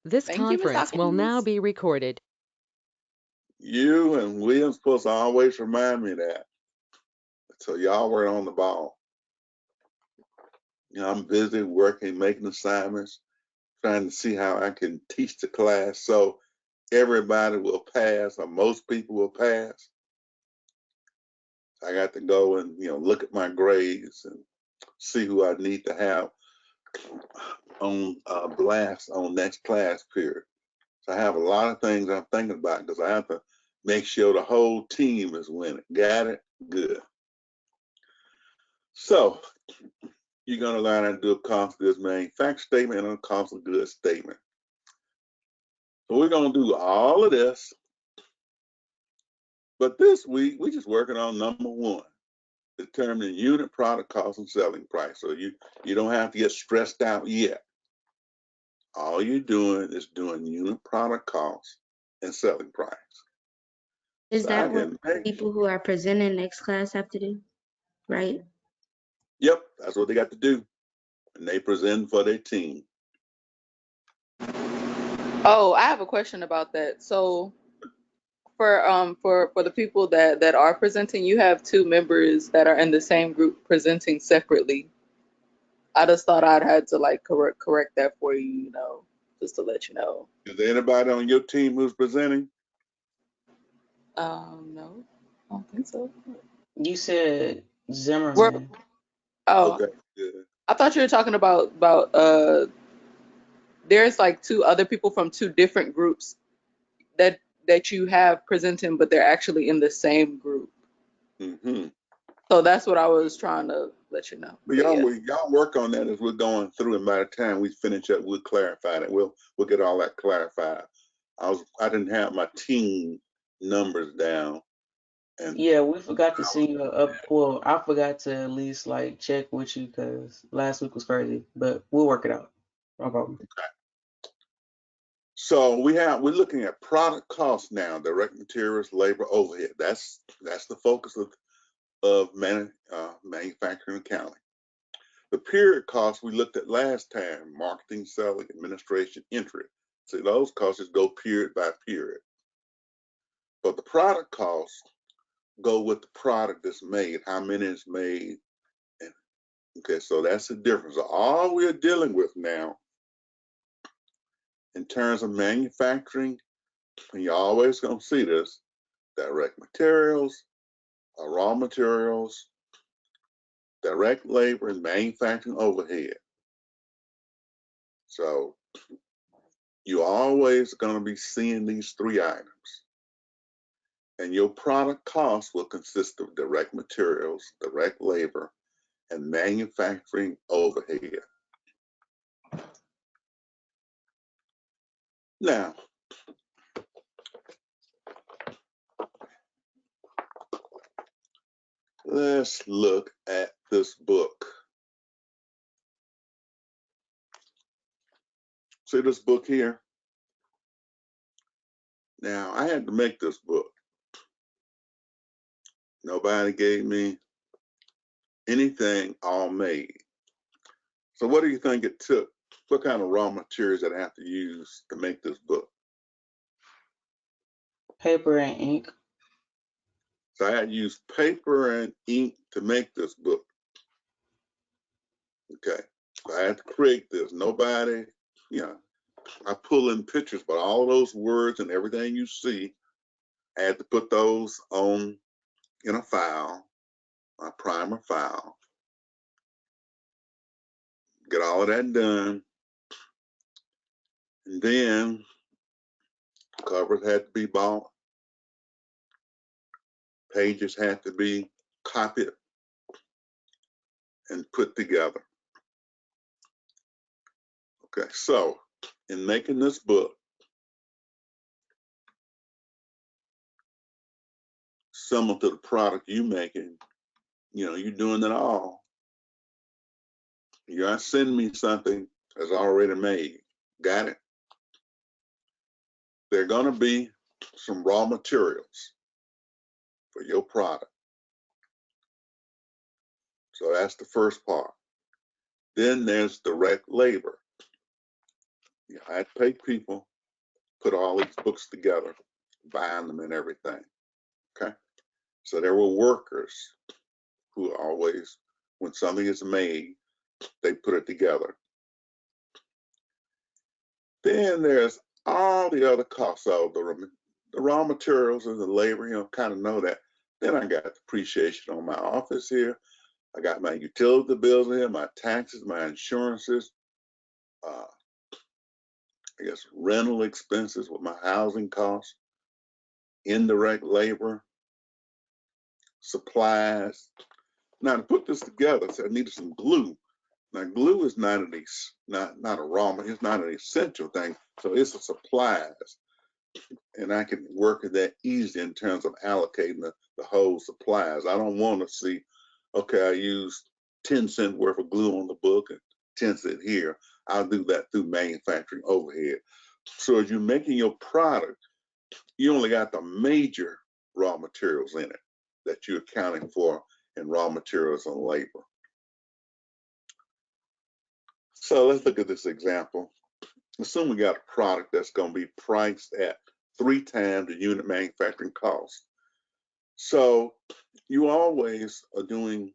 This Thank you, Ms. conference will now Hawkins. be recorded. You and William supposed to always remind me of that. So y'all were on the ball. I'm busy working, making assignments, trying to see how I can teach the class so everybody will pass, or most people will pass. I got to go and look at my grades and see who I need to have on blast on next class period. So I have a lot of things I'm thinking about because I have to make sure the whole team is winning. Got it? Good. So you're going to learn how to do a cost of goods manufactured statement and a cost of goods statement. So we're going to do all of this. But this week, we're just working on number one, determining unit product cost and selling price. So you don't have to get stressed out yet. All you're doing is doing unit product cost and selling price. Is So that what people who are presenting next class have to do, right? Yep, that's what they got to do. And they present for their team. Oh, I have a question about that. So for the people that are presenting, you have two members that are in the same group presenting separately. I just thought I'd had to like correct that for you, just to let you know. Is there anybody on your team who's presenting? No, I don't think so. You said Zimmerman. Okay, good. I thought you were talking about there's like two other people from two different groups that you have presenting, but they're actually in the same group. Mm-hmm. So that's what I was trying to let you know. But y'all work on that as we're going through, and by the time we finish up, we'll clarify that. We'll get all that clarified. I didn't have my team numbers down. And yeah, we forgot to see you up. Well, I forgot to at least like check with you because last week was crazy, but we'll work it out. No problem. Okay. So we're looking at product cost now, direct materials, labor, overhead. That's the focus of manufacturing accounting. The period costs we looked at last time, marketing, selling, administration, entry. See, those costs just go period by period. But the product costs go with the product that's made, how many is made. Okay, so that's the difference. All we're dealing with now in terms of manufacturing, and you're always going to see this, direct materials, raw materials, direct labor, and manufacturing overhead. So you're always going to be seeing these three items. And your product cost will consist of direct materials, direct labor, and manufacturing overhead. Now, let's look at this book. See this book here? Now, I had to make this book. Nobody gave me anything all made. So what do you think it took? What kind of raw materials did I have to use to make this book? Paper and ink. So I had to use paper and ink to make this book. Okay, so I had to create this. Nobody, I pull in pictures, but all those words and everything you see, I had to put those on in a file, my primer file. Get all of that done. And then covers had to be bought. Pages had to be copied and put together. Okay, so in making this book, similar to the product you making, you're doing it all. You're not sending me something that's already made. Got it? There are going to be some raw materials for your product. So that's the first part. Then there's direct labor. You know, I had to pay people, put all these books together, bind them and everything. Okay. So there were workers who always, when something is made, they put it together. Then there's all the other costs of the raw materials and the labor, you know, kind of know that. Then I got depreciation on my office here. I got my utility bills here, my taxes, my insurances, I guess rental expenses with my housing costs, indirect labor, supplies. Now to put this together, so I needed some glue. Now glue is not a raw, it's not an essential thing, so it's a supplies. And I can work at that easy in terms of allocating the whole supplies. I don't want to see, okay, I used 10 cents worth of glue on the book and 10 cents here. I'll do that through manufacturing overhead. So as you're making your product, you only got the major raw materials in it that you're accounting for in raw materials and labor. So let's look at this example. Assume we got a product that's going to be priced at 3 times the unit manufacturing cost. So you always are doing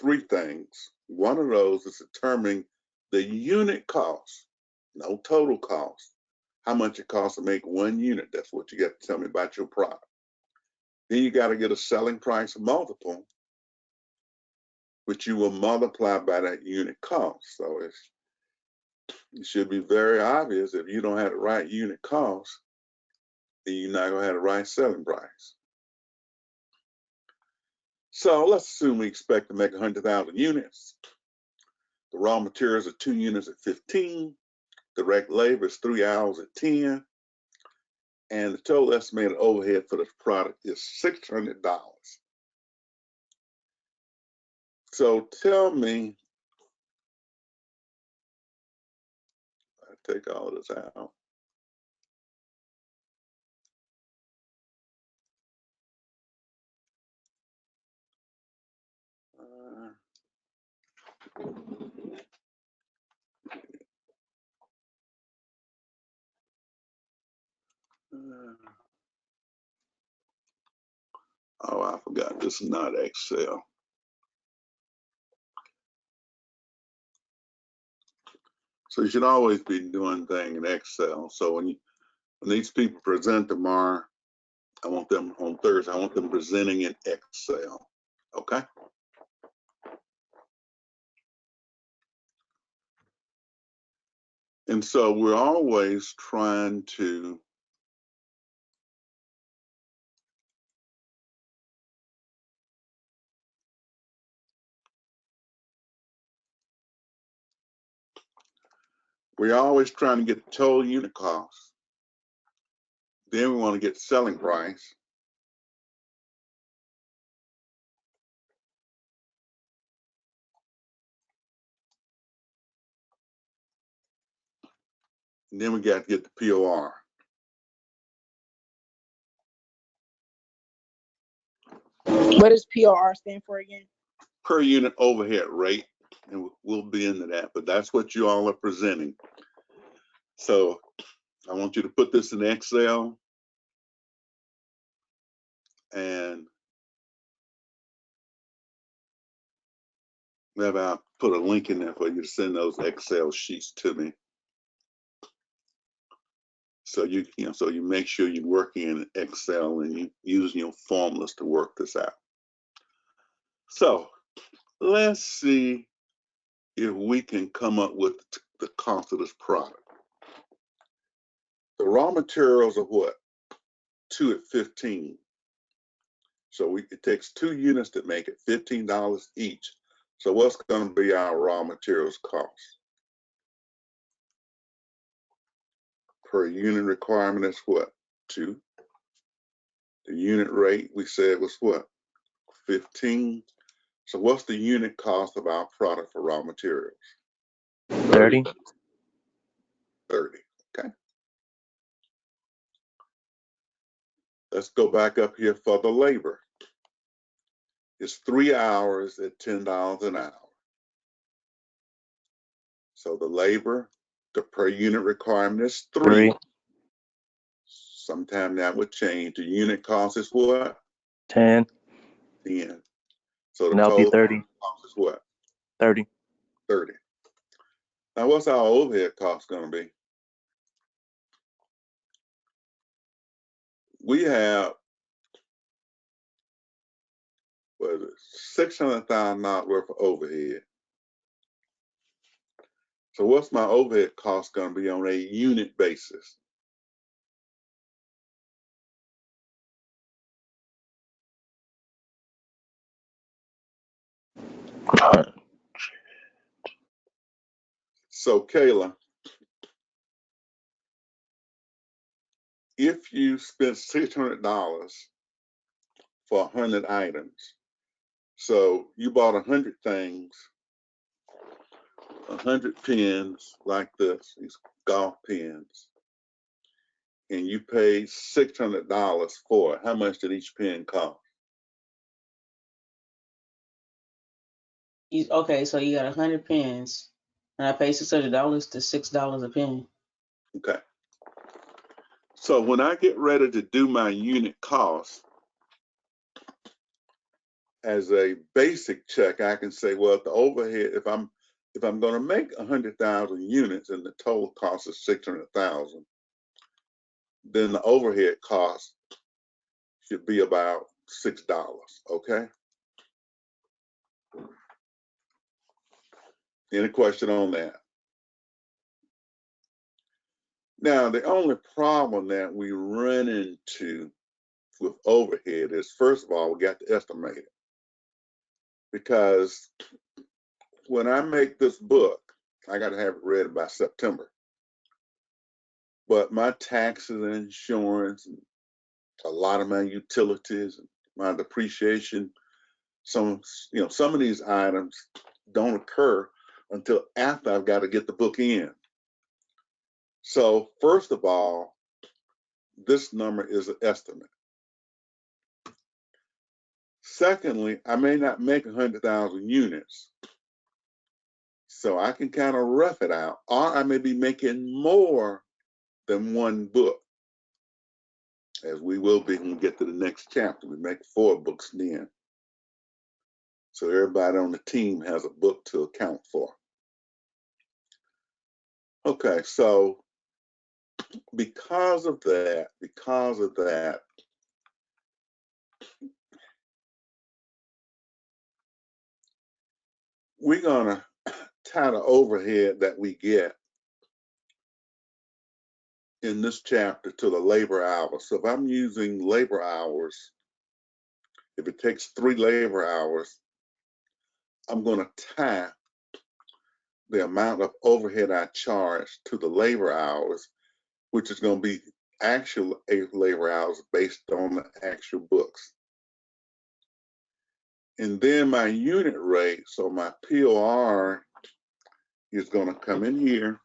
3 things. One of those is determining the unit cost, no total cost, how much it costs to make 1 unit. That's what you got to tell me about your product. Then you got to get a selling price multiple, which you will multiply by that unit cost. So it should be very obvious if you don't have the right unit cost, then you're not going to have the right selling price. So let's assume we expect to make 100,000 units. The raw materials are 2 units at 15. Direct labor is 3 hours at 10. And the total estimated overhead for this product is $600. So tell me, I take all of this out. Oh, I forgot, this is not Excel. So you should always be doing things in Excel. So when these people present tomorrow, I want them on Thursday, I want them presenting in Excel, okay? And so we're always trying to get the total unit cost. Then we want to get the selling price. And then we got to get the POR. What does POR stand for again? Per unit overhead rate, and we'll be into that, but that's what you all are presenting. So I want you to put this in Excel, and maybe I'll put a link in there for you to send those Excel sheets to me. So you make sure you're working in Excel and you using your formulas to work this out. So let's see if we can come up with the cost of this product. The raw materials are what? 2 at 15. So it takes 2 units to make it, $15 each. So what's going to be our raw materials cost? Per unit requirement is what? 2. The unit rate we said was what? 15. So what's the unit cost of our product for raw materials? 30. 30, okay. Let's go back up here for the labor. It's 3 hours at $10 an hour. So the labor The per unit requirement is 3. 3. Sometime that would change. The unit cost is what? 10. 10. So the And that'll be total 30. cost is what? 30. 30. Now, what's our overhead cost going to be? We have, what is it, $600,000 worth of overhead. So what's my overhead cost going to be on a unit basis? So Kayla, if you spent $600 for 100 items, so you bought 100 things, 100 pens like this, these golf pens, and you paid $600 for it. How much did each pen cost? Okay, so you got 100 pens, and I paid $600 to $6 a pen. Okay. So when I get ready to do my unit cost, as a basic check, I can say, well, the overhead, if I'm going to make 100,000 units and the total cost is 600,000, then the overhead cost should be about $6. Okay. Any question on that? Now, the only problem that we run into with overhead is, first of all, we got to estimate it. Because when I make this book, I got to have it ready by September. But my taxes and insurance, and a lot of my utilities, and my depreciation, some of these items don't occur until after I've got to get the book in. So first of all, this number is an estimate. Secondly, I may not make 100,000 units. So I can kind of rough it out, or I may be making more than one book, as we will be when we get to the next chapter. We make 4 books then. So everybody on the team has a book to account for. Okay, so because of that, we're gonna tie the overhead that we get in this chapter to the labor hours. So if I'm using labor hours, if it takes 3 labor hours, I'm gonna tie the amount of overhead I charge to the labor hours, which is going to be actual labor hours based on the actual books. And then my unit rate, so my POR is going to come in here.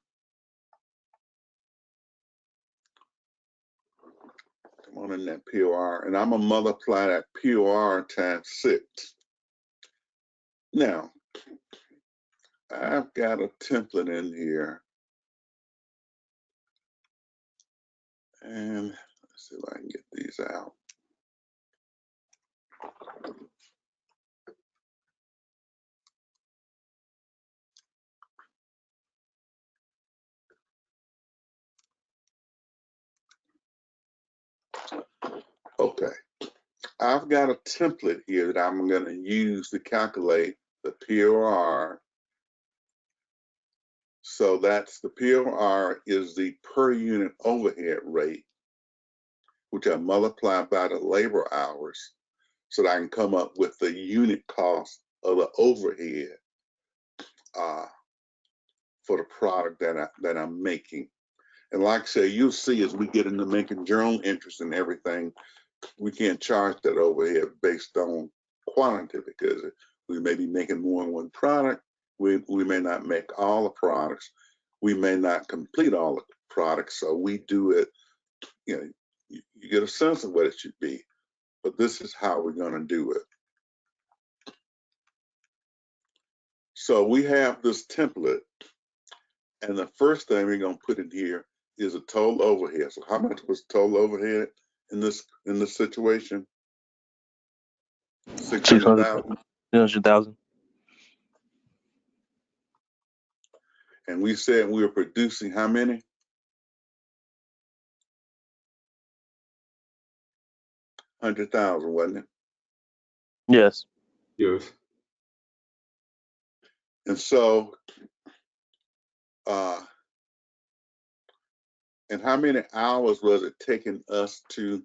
Come on in that POR, and I'm going to multiply that POR times 6. Now, I've got a template in here. And let's see if I can get these out. Okay, I've got a template here that I'm going to use to calculate the POR. So that's the POR is the per unit overhead rate, which I multiply by the labor hours, so that I can come up with the unit cost of the overhead for the product that I'm making. And like I say, you'll see as we get into making journal entries and everything, we can't charge that overhead based on quantity, because we may be making more than one product. We may not make all the products. We may not complete all the products. So we do it, you get a sense of what it should be, but this is how we're going to do it. So we have this template, And the first thing we're gonna put in here is a total overhead. So how much was total overhead in this situation? 600,000. 600,000. And we said we were producing how many? 100,000, wasn't it? Yes. Yes. And so, and how many hours was it taking us to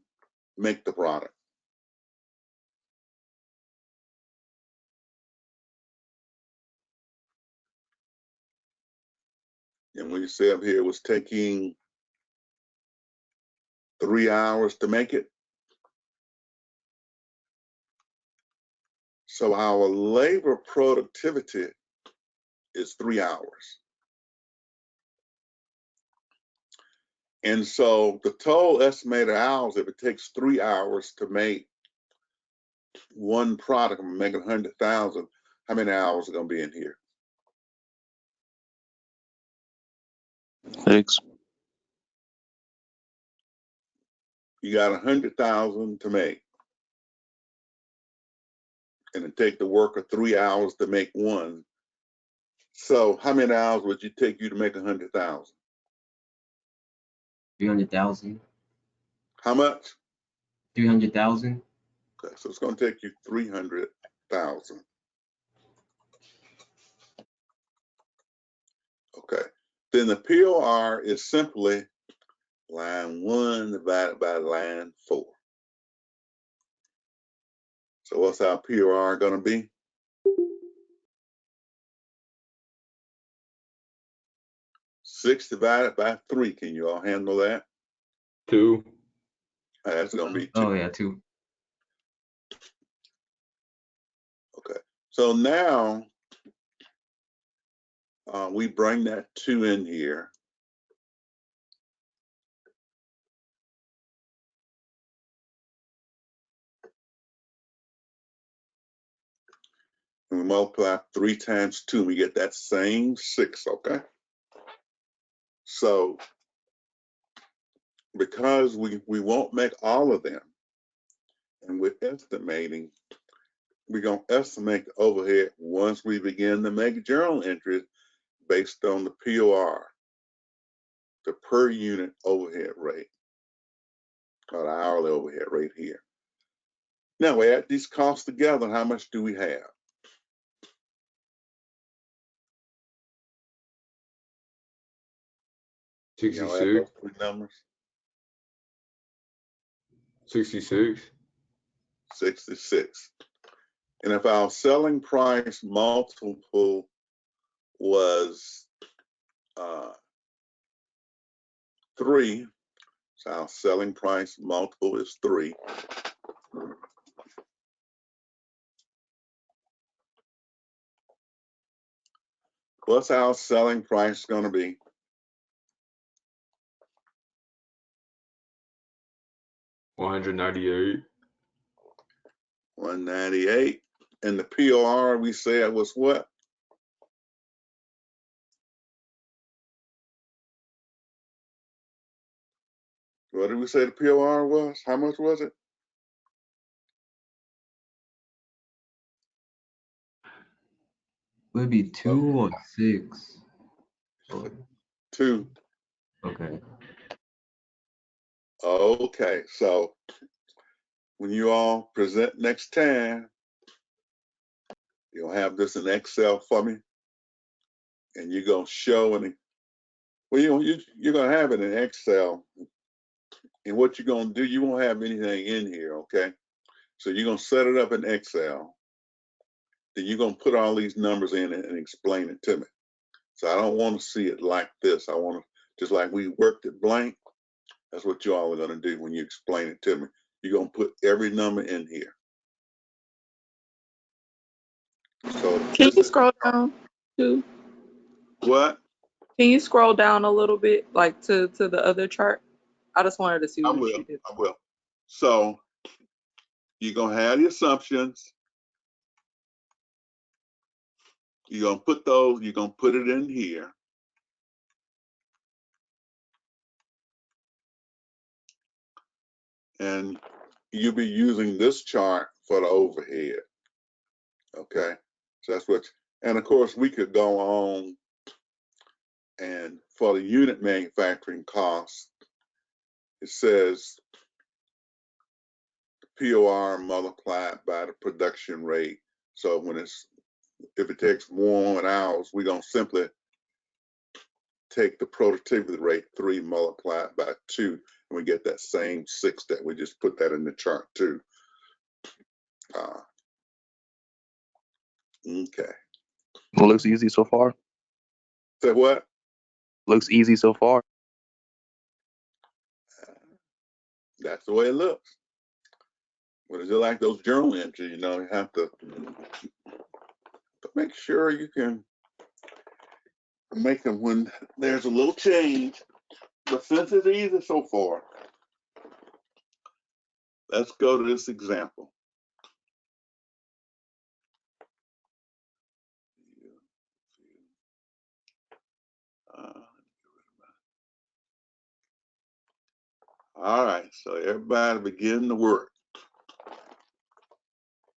make the product? And we said up here it was taking 3 hours to make it. So our labor productivity is 3 hours. And so the total estimated hours, if it takes 3 hours to make one product and make 100,000, how many hours are gonna be in here? 6. You got 100,000 to make. And it take the worker 3 hours to make one. So how many hours would it take you to make 100,000? 300,000. How much? 300,000. Okay, so it's gonna take you 300,000. Okay, then the POR is simply line 1 divided by line 4. So what's our POR gonna be? 6 divided by 3. Can you all handle that? 2. That's gonna be 2. Oh yeah, 2. Okay, so now we bring that 2 in here. And we multiply 3 times 2, we get that same 6, okay? So because we won't make all of them, and we're estimating, we're gonna estimate the overhead once we begin to make journal entries based on the POR, the per unit overhead rate, or the hourly overhead rate here. Now we add these costs together, how much do we have? You know, add 66. those 3 numbers. 66. 66. And if our selling price multiple was 3, so our selling price multiple is 3. What's our selling price going to be? $198. 198. And the POR we said was what? What did we say the POR was? How much was it? Would it be 2 or 6? 2. Okay. Okay, so when you all present next time, you'll have this in Excel for me, and you're gonna show and well, you're gonna have it in Excel, and what you're gonna do, you won't have anything in here, okay? So you're gonna set it up in Excel, then you're gonna put all these numbers in it and explain it to me. So I don't want to see it like this. I want to, just like we worked it blank, that's what you all are gonna do when you explain it to me. You're gonna put every number in here. So Can you scroll down too? what? Can you scroll down a little bit, like to the other chart? I just wanted to see I what will. you did. I will. So you're gonna have the assumptions. You're gonna put those. You're gonna put it in here. and you'll be using this chart for the overhead. Okay, so that's what, and of course we could go on, and for the unit manufacturing costs, it says POR multiplied by the production rate. So when if it takes 1 hours, we're gonna simply take the productivity rate 3 multiplied by 2, and we get that same 6 that we just put that in the chart too. Okay. Looks easy so far. Say what? Looks easy so far. That's the way it looks. But it's just like those journal entries, you know, you have to make sure you can make them when there's a little change. But since it's easy so far, let's go to this example. All right, so everybody begin to work.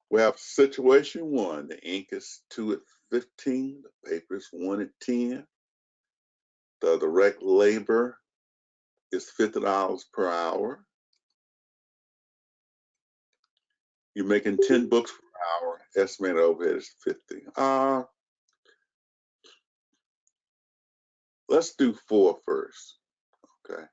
We have situation 1. The ink is 2 at 15. The paper is 1 at 10. The direct labor is $50 per hour. You're making 10 books per hour. Estimated overhead is 50. Let's do 4 first. Okay.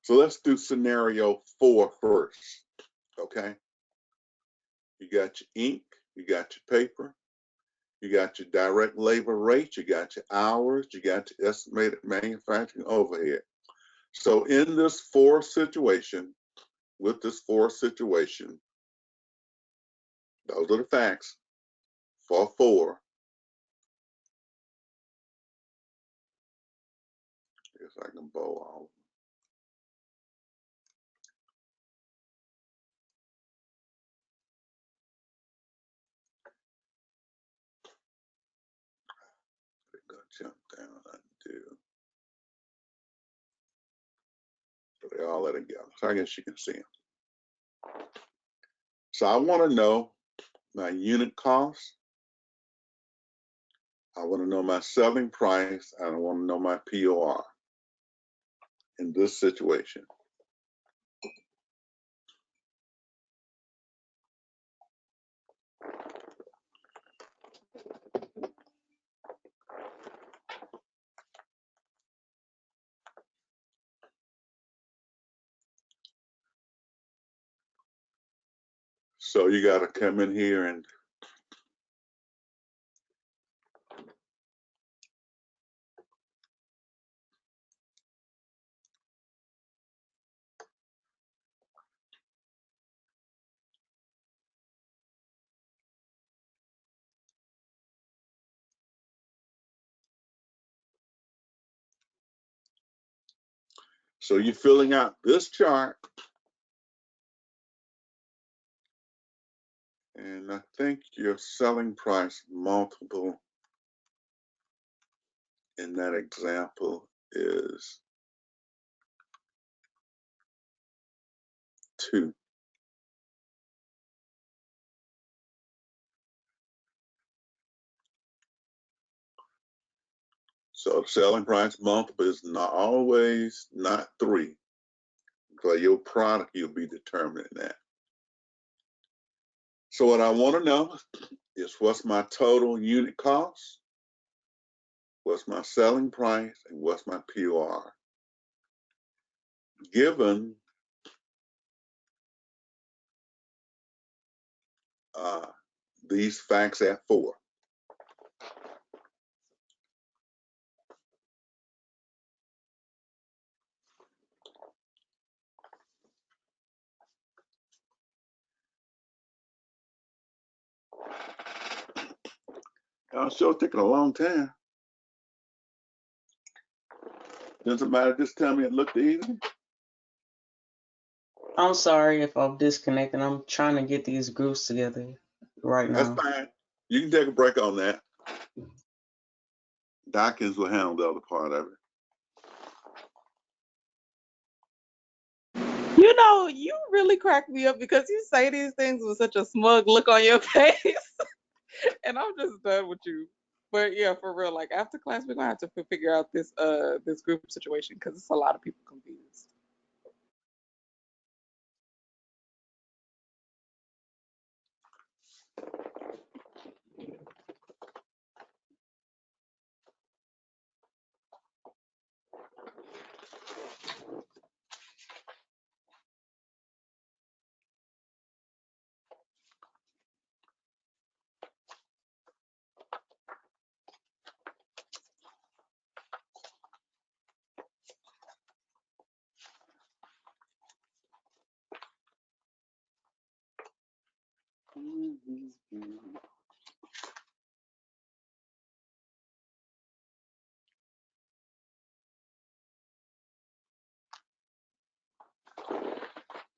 So let's do scenario 4 first. Okay. You got your ink, you got your paper, you got your direct labor rate, you got your hours, you got your estimated manufacturing overhead. So in this 4 situation, with this 4 situation, those are the facts for 4. If I can bow all. Go jump down, undo. So they all let it go. So I guess you can see them. So I want to know my unit cost. I want to know my selling price. And I want to know my POR in this situation. So you got to come in here and so you're filling out this chart. And I think your selling price multiple in that example is 2. So the selling price multiple is not always not 3. For your product, you'll be determining that. So what I want to know is what's my total unit cost, what's my selling price, and what's my POR. Given these facts at 4. I'm sure taking a long time. Didn't somebody just tell me it looked easy? I'm sorry if I'm disconnecting. I'm trying to get these groups together right That's now. fine. You can take a break on that. Dawkins will handle the other part of it. You know, you really crack me up because you say these things with such a smug look on your face. And I'm just done with you. But yeah, for real, like after class, we're gonna have to figure out this this group situation because it's a lot of people confused.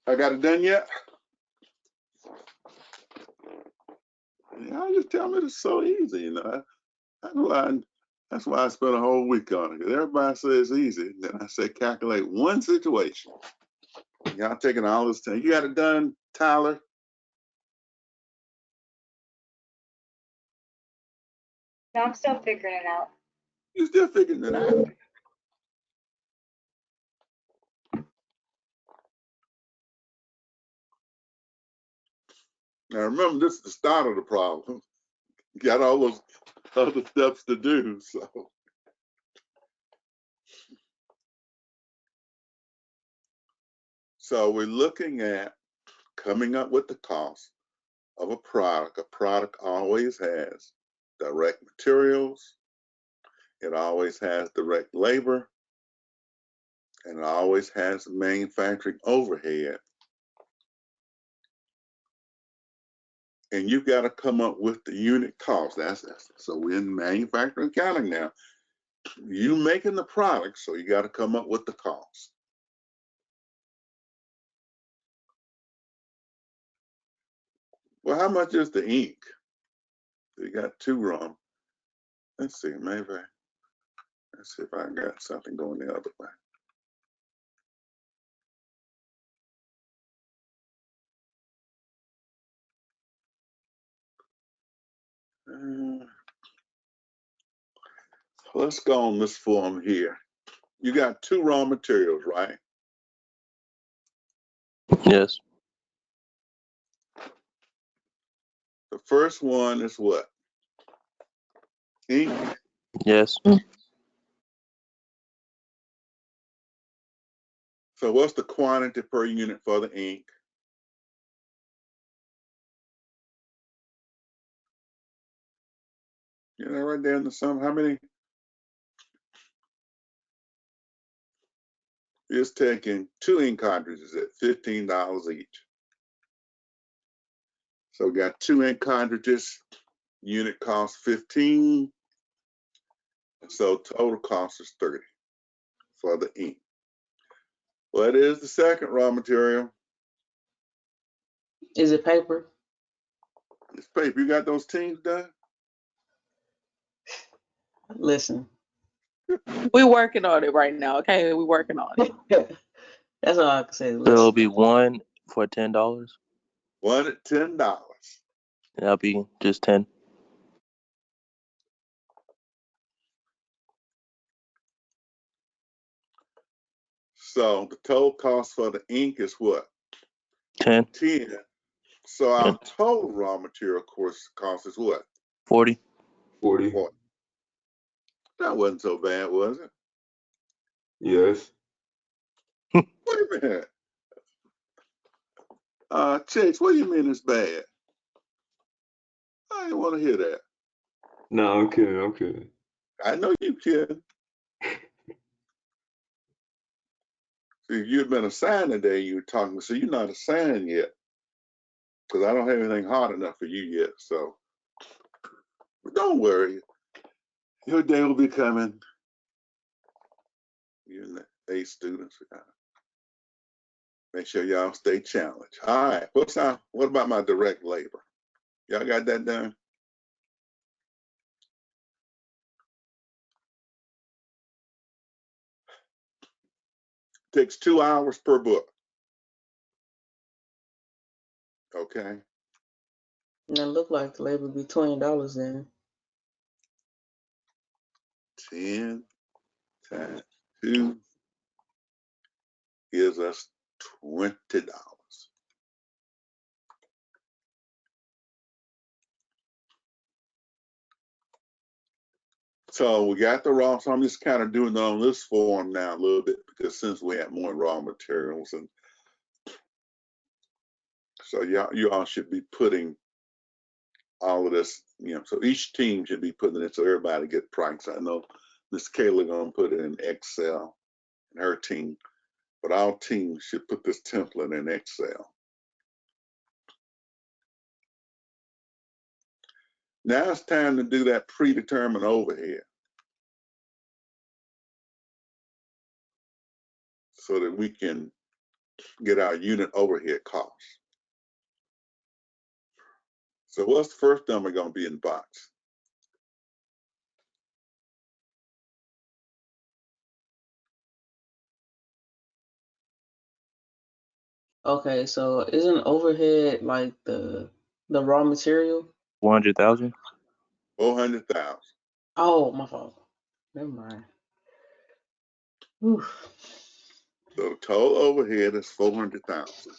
I got it done yet? Y'all just tell me it's so easy, you know. That's why I spent a whole week on it. Because everybody says it's easy. Then I say calculate one situation. Y'all taking all this time. You got it done, Tyler? No, I'm still figuring it out. You still figuring it out? Now remember, this is the start of the problem. You got all those other steps to do, so we're looking at coming up with the cost of a product. A product always has direct materials, it always has direct labor, and it always has manufacturing overhead. And you've got to come up with the unit cost. That's so we're in manufacturing accounting now. You making the product, so you got to come up with the cost. Well, how much is the ink? You got two wrong. Let's see, maybe. Let's see if I got something going the other way. Let's go on this form here. You got two raw materials, right? Yes. The first one is what? Ink. Yes. So what's the quantity per unit for the ink? You know, right there in the sum, how many? It's taking 2 ink cartridges at $15 each. So we got 2 ink cartridges, unit cost 15. So total cost is 30 for the ink. What is the second raw material? Is it paper? It's paper. You got those teams done? Listen. We working on it right now, okay? We working on it. That's all I can say. So it'll be one for $10. One at $10. That'll be just 10. So the total cost for the ink is what? 10. 10. So our total raw material cost is what? 40. 40. 40. That wasn't so bad, was it? Yes. Wait a minute. Chase, what do you mean it's bad? I didn't want to hear that. No, I'm kidding. I'm kidding. I know you kidding. See, if you'd been assigned today, you were talking, so you're not assigned yet. Because I don't have anything hard enough for you yet. So but don't worry. Your day will be coming. You and the A students. Make sure y'all stay challenged. All right. What about my direct labor? Y'all got that done? Takes 2 hours per book. Okay. And it look like the labor be $20 then. 10 times 2 gives us $20. So we got the raw, so I'm just kind of doing it on this form now a little bit because since we have more raw materials, and so you all should be putting all of this, so each team should be putting it so everybody get price. I know Miss Kayla gonna put it in Excel and her team, but our team should put this template in Excel. Now it's time to do that predetermined overhead so that we can get our unit overhead costs. So what's the first number going to be in the box? Okay, so isn't overhead like the raw material? 100,000. 400,000. Oh, my fault. Never mind. Oof. So the total overhead is 400,000.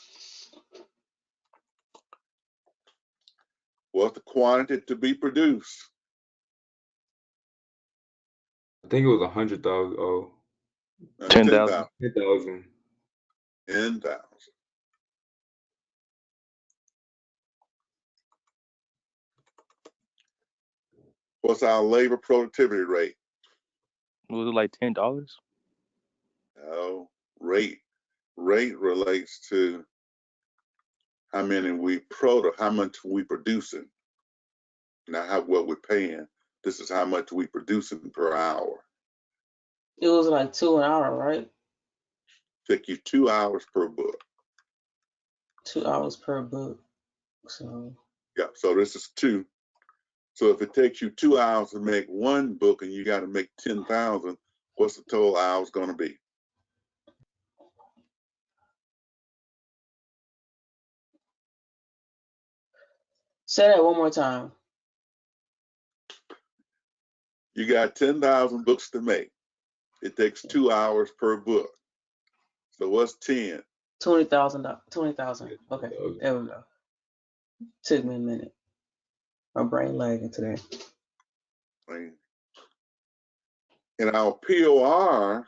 What's the quantity to be produced? I think it was 100,000. Oh, 10,000. 10,000. 10,000. What's our labor productivity rate? Was it like $10? No, rate. Rate relates to how much we producing. Not what we're paying. This is how much we producing per hour. It was like 2 an hour, right? Take you 2 hours per book. 2 hours per book. So Yeah, so this is 2. So if it takes you 2 hours to make one book and you got to make 10,000, what's the total hours going to be? say that one more time. You got 10,000 books to make. It takes 2 hours per book. So what's 10? 20,000. 20,000. Okay, there we go. Took me a minute. My brain lagging today. And our POR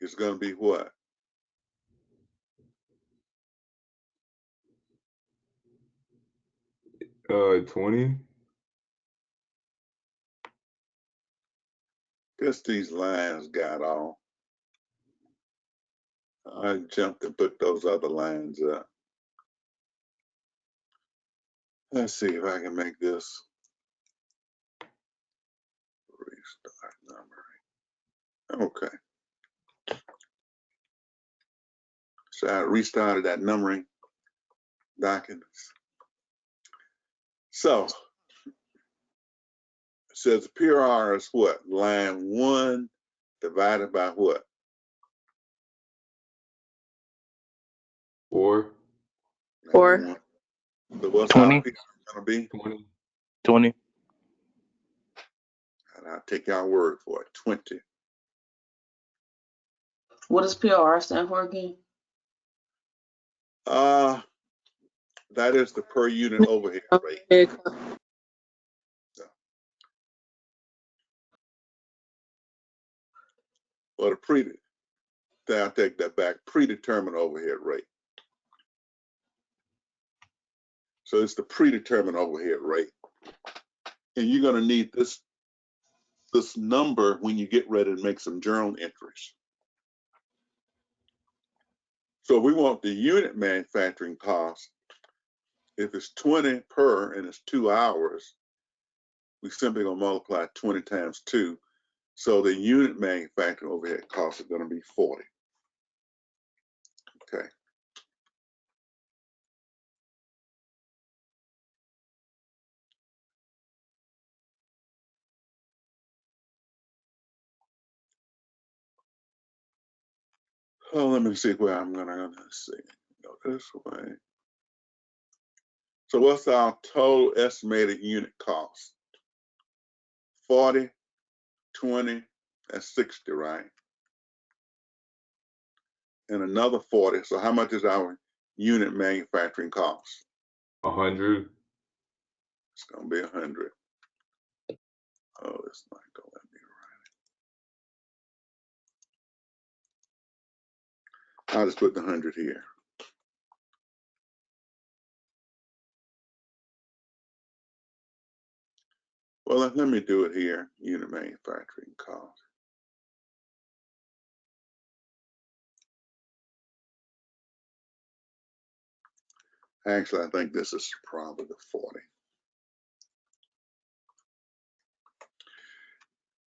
is going to be what? Uh, 20. Guess these lines got off. I jumped and put those other lines up. Let's see if I can make this restart numbering. Okay. So I restarted that numbering documents. So it says PRR is what? Line 1 divided by what? 4. 4. So what's 20. our PRR going to be? 20. 20. And I'll take your word for it, 20. What does PRR stand for again? That is the per unit overhead rate. Or I'll take that back, predetermined overhead rate. So it's the predetermined overhead rate. And you're going to need this number when you get ready to make some journal entries. So we want the unit manufacturing cost. If it's 20 per and it's 2 hours, we simply going to multiply 20 times 2. So the unit manufacturing overhead costs are going to be 40. Okay. Oh, let me see where I'm gonna see. Go this way. So what's our total estimated unit cost? 40, 20, that's 60, right? And another 40. So how much is our unit manufacturing cost? 100. It's gonna be 100. Oh, it's not gonna let me write it. I'll just put the 100 here. Well, let me do it here. Unit manufacturing cost. Actually, I think this is probably the 40.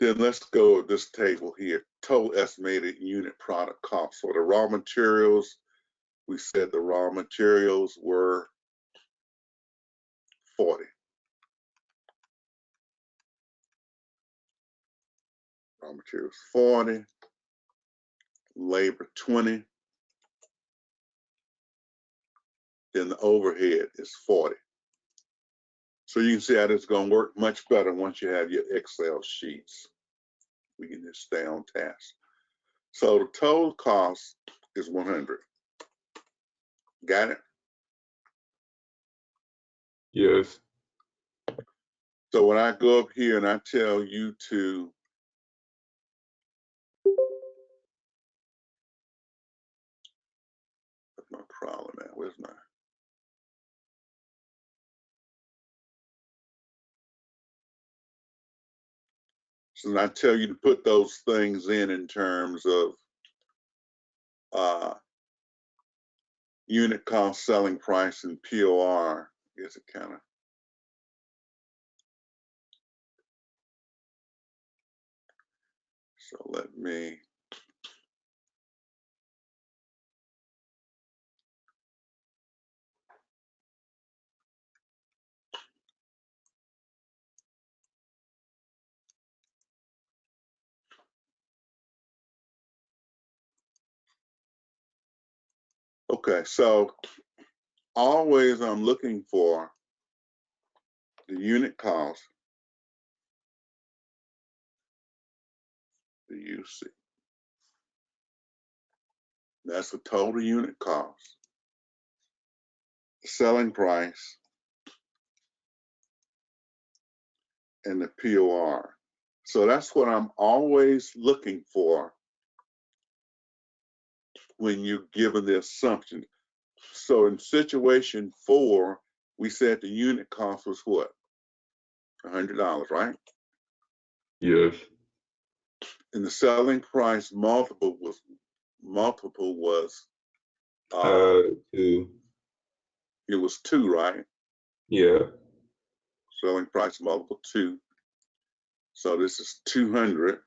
Then let's go with this table here. Total estimated unit product cost. So the raw materials, we said the raw materials were 40. Raw materials 40. Labor 20. Then the overhead is 40. So you can see how this is going to work much better once you have your Excel sheets. We can just stay on task. So the total cost is 100. Got it? Yes. So when I go up here and I tell you to what's my problem at? Where's my so when I tell you to put those things in terms of unit cost, selling price, and POR, I guess it kind of so let me okay, so always I'm looking for the unit cost, the UC. That's the total unit cost, the selling price, and the POR. So that's what I'm always looking for when you're given the assumption. So in situation 4, we said the unit cost was what? $100, right? Yes. And the selling price multiple was 2. it was 2, right? Yeah. Selling price multiple 2. So this is 200.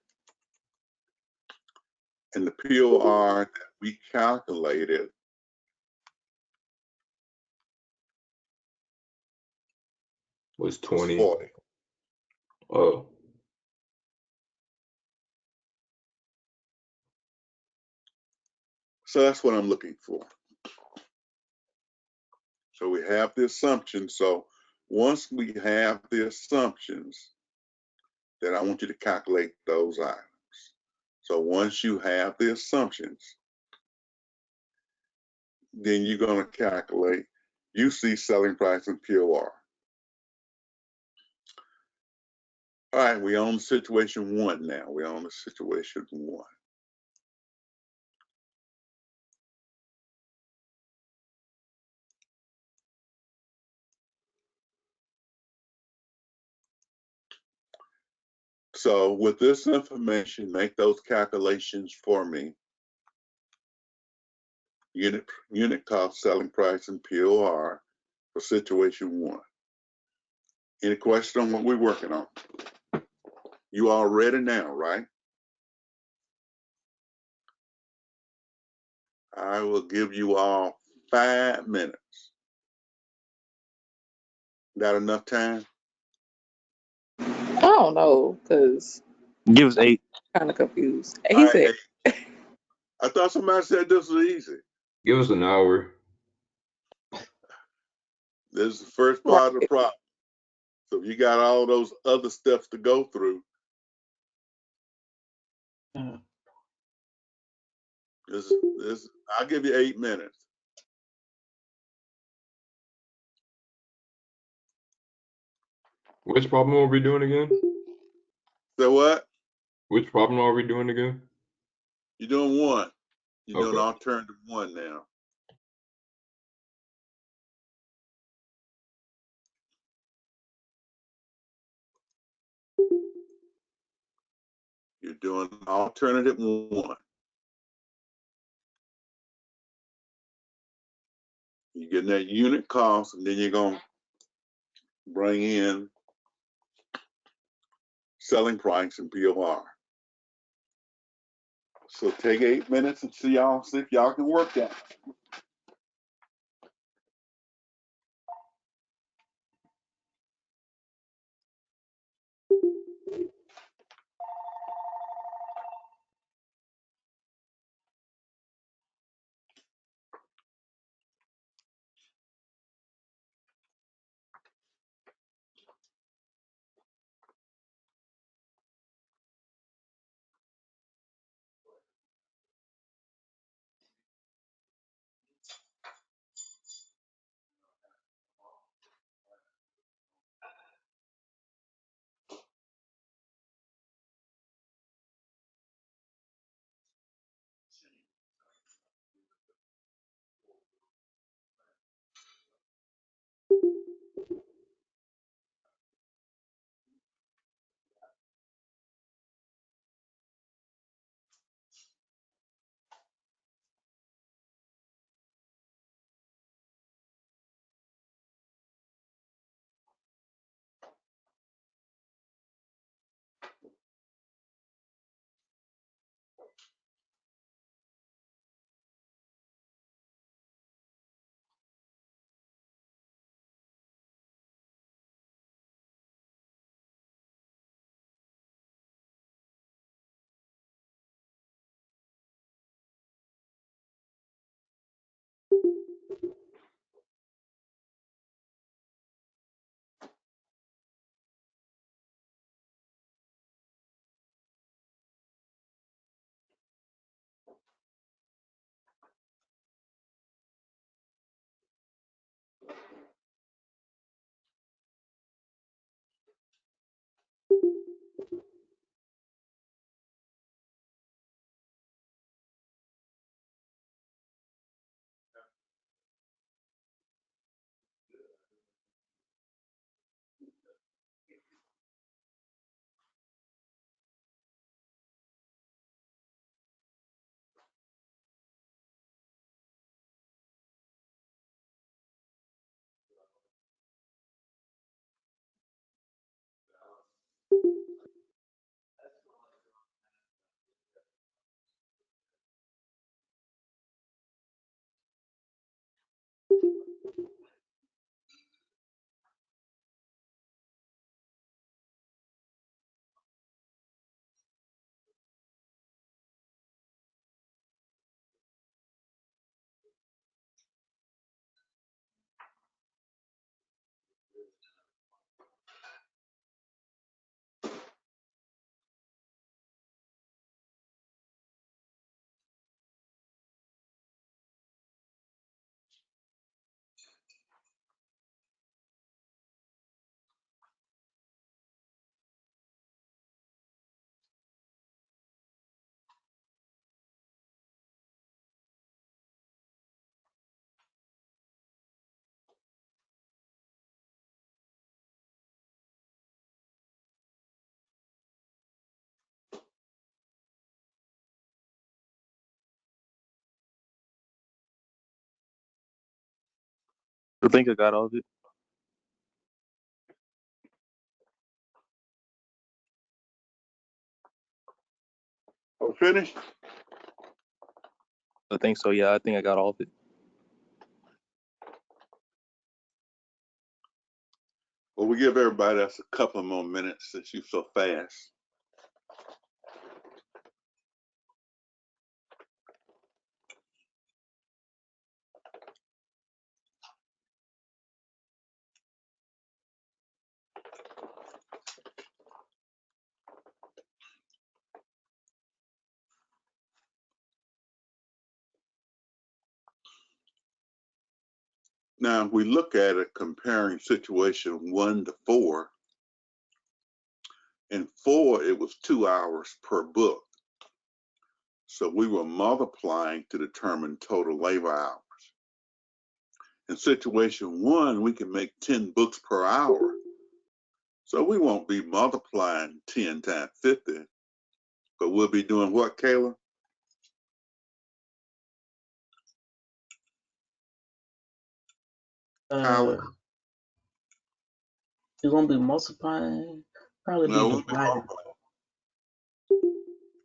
And the POR that we calculated Was was 20. 40. Oh. So that's what I'm looking for. So we have the assumption. So once we have the assumptions, then I want you to calculate those items. So once you have the assumptions, then you're going to calculate UC, selling price, and POR. All right, we're on situation 1 now. We're on the situation 1. So with this information, make those calculations for me. Unit cost, selling price, and POR for situation 1. Any question on what we're working on? You all ready now, right? I will give you all 5 minutes. Got enough time? I don't know, because Give us 8. kind of confused. All He right, said, I thought somebody said this was easy. Give us an hour. This is the first part of the problem. So if you got all those other steps to go through, this I'll give you 8 minutes. Which problem are we doing again? So what? Which problem are we doing again? You're doing one. You're doing Okay. alternative one now. You're doing alternative one. You're getting that unit cost, and then you're going to bring in selling price and POR. So take 8 minutes and see if y'all can work that. I think I got all of it. Oh, finished? I think so. Yeah, I think I got all of it. Well, we give everybody else a couple of more minutes since you're so fast. Now, if we look at it comparing situation 1 to 4, in 4, it was 2 hours per book. So we were multiplying to determine total labor hours. In situation 1, we can make 10 books per hour. So we won't be multiplying 10 times 50, but we'll be doing what, Kayla? Tyler? You're gonna be multiplying, probably No, be we'll be dividing. multiplying.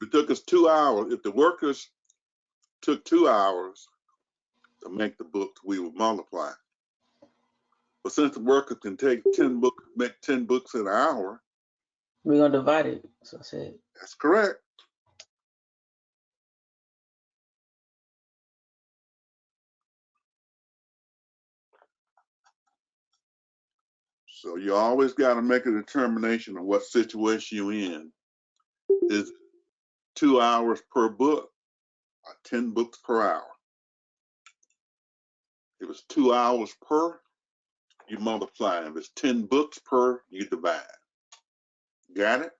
It took us 2 hours. If the workers took 2 hours to make the books, we would multiply. But since the worker can take 10 books, make 10 books in an hour. We're gonna divide it. So I said. That's correct. So you always got to make a determination of what situation you're in. Is 2 hours per book or 10 books per hour? If it's 2 hours per, you multiply. If it's 10 books per, you divide. Got it?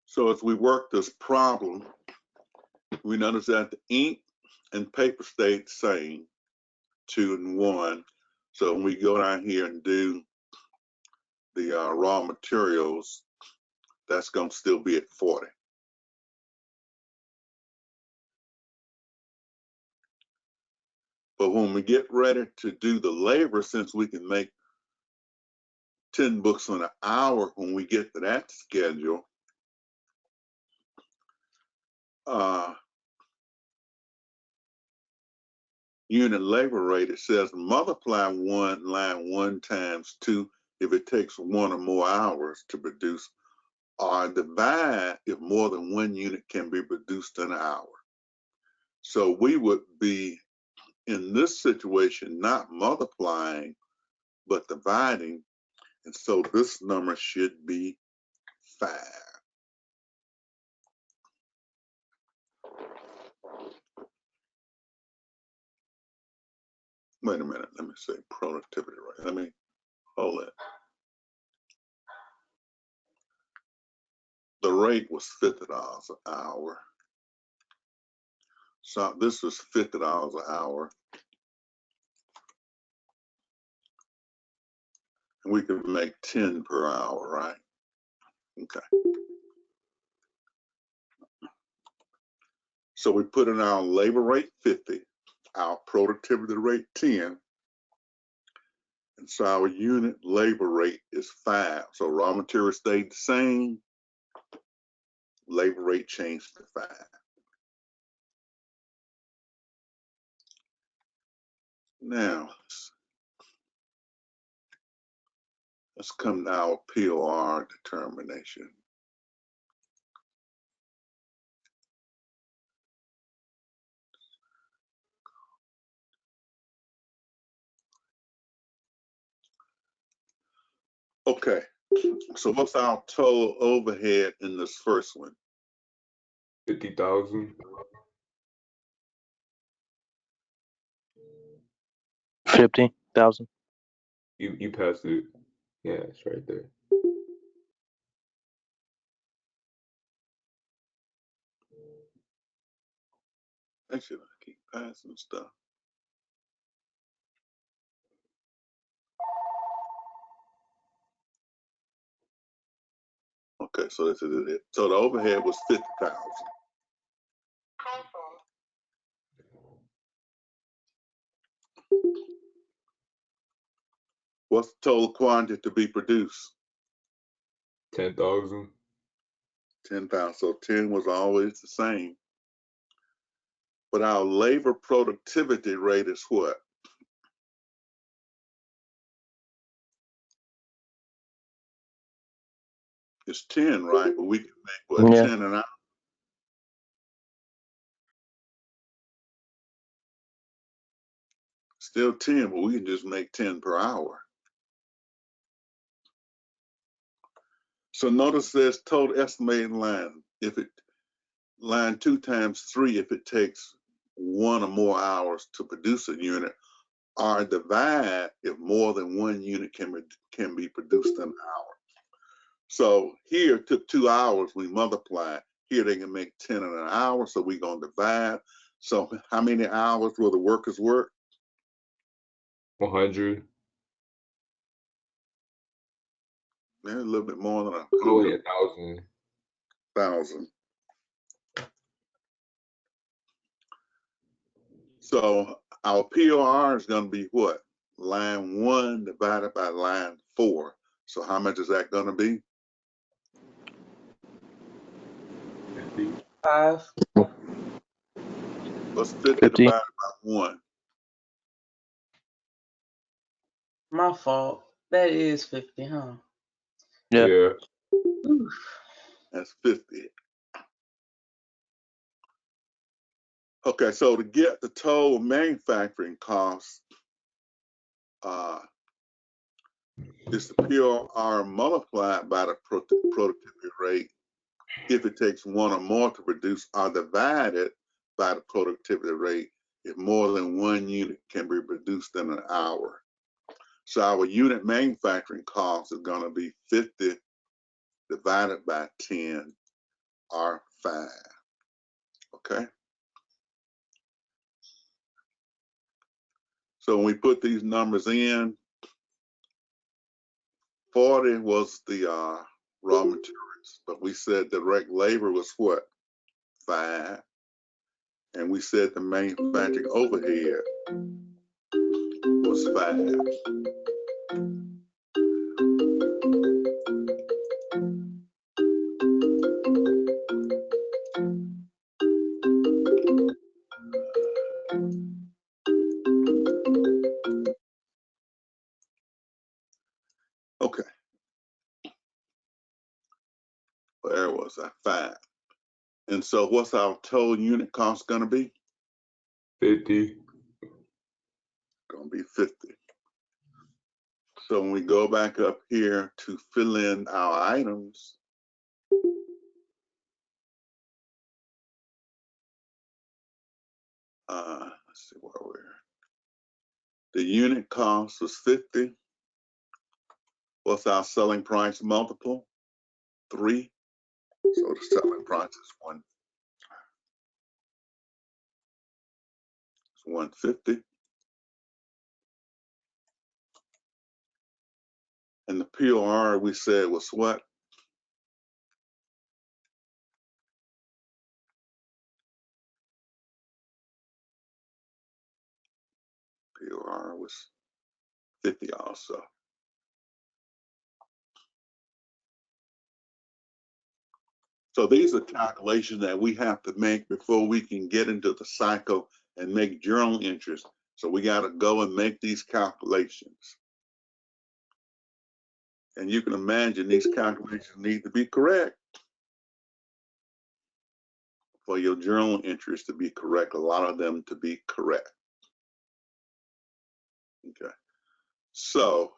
So as we work this problem, we notice that the ink and paper stayed the same, 2 and 1. So when we go down here and do the raw materials, that's going to still be at 40. But when we get ready to do the labor, since we can make 10 books in an hour when we get to that schedule, unit labor rate, it says multiply line 1 times 2 if it takes 1 or more hours to produce, or divide if more than 1 unit can be produced in an hour. So we would be, in this situation, not multiplying, but dividing. And so this number should be 5. Wait a minute, let me say productivity rate. Let me hold it. The rate was $50 an hour. So this was $50 an hour. And we could make 10 per hour, right? Okay. So we put in our labor rate 50, our productivity rate 10, and so our unit labor rate is 5. So raw material stayed the same, labor rate changed to 5. Now, let's come to our POR determination. Okay, so what's our total overhead in this first one? 50,000. 50,000. You passed it. Yeah, it's right there. Actually, I keep passing stuff. Okay, so this is it. So the overhead was 50,000. What's the total quantity to be produced? 10,000. 10,000. So 10 was always the same. But our labor productivity rate is what? It's 10, right? But we can make what, Yeah. 10 an hour? Still 10, but we can just make 10 per hour. So notice this total estimated line. If it line 2 times 3, if it takes 1 or more hours to produce a unit, or divide if more than 1 unit can be produced in an hour. So here it took 2 hours, we multiply. Here they can make 10 in an hour, so we're gonna divide. So how many hours will the workers work? 100. Man, a little bit more than Oh, wait, 1,000. 1,000. So our POR is gonna be what? Line 1 divided by line 4. So how much is that gonna be? 5. What's 50 50. divided by 1? My fault. That is 50, huh? Yeah. Yeah. Oof. That's 50. Okay, so to get the total manufacturing cost, it's the POR multiplied by the productivity rate if it takes 1 or more to produce, or divided by the productivity rate if more than 1 unit can be produced in an hour. So our unit manufacturing cost is going to be 50 divided by 10 or 5. Okay. So when we put these numbers in, 40 was the raw materials, but we said direct labor was what? 5. And we said the manufacturing overhead was 5. Okay. Where was I? 5. And so what's our total unit cost going to be? 50. Going to be 50. So when we go back up here to fill in our items, let's see where we're. The unit cost was 50. What's our selling price multiple? 3. So the selling price is 150. And the POR we said was what? POR was 50 also. So these are calculations that we have to make before we can get into the cycle and make journal entries. So we got to go and make these calculations. And you can imagine these calculations need to be correct for your journal entries to be correct, a lot of them to be correct. Okay. So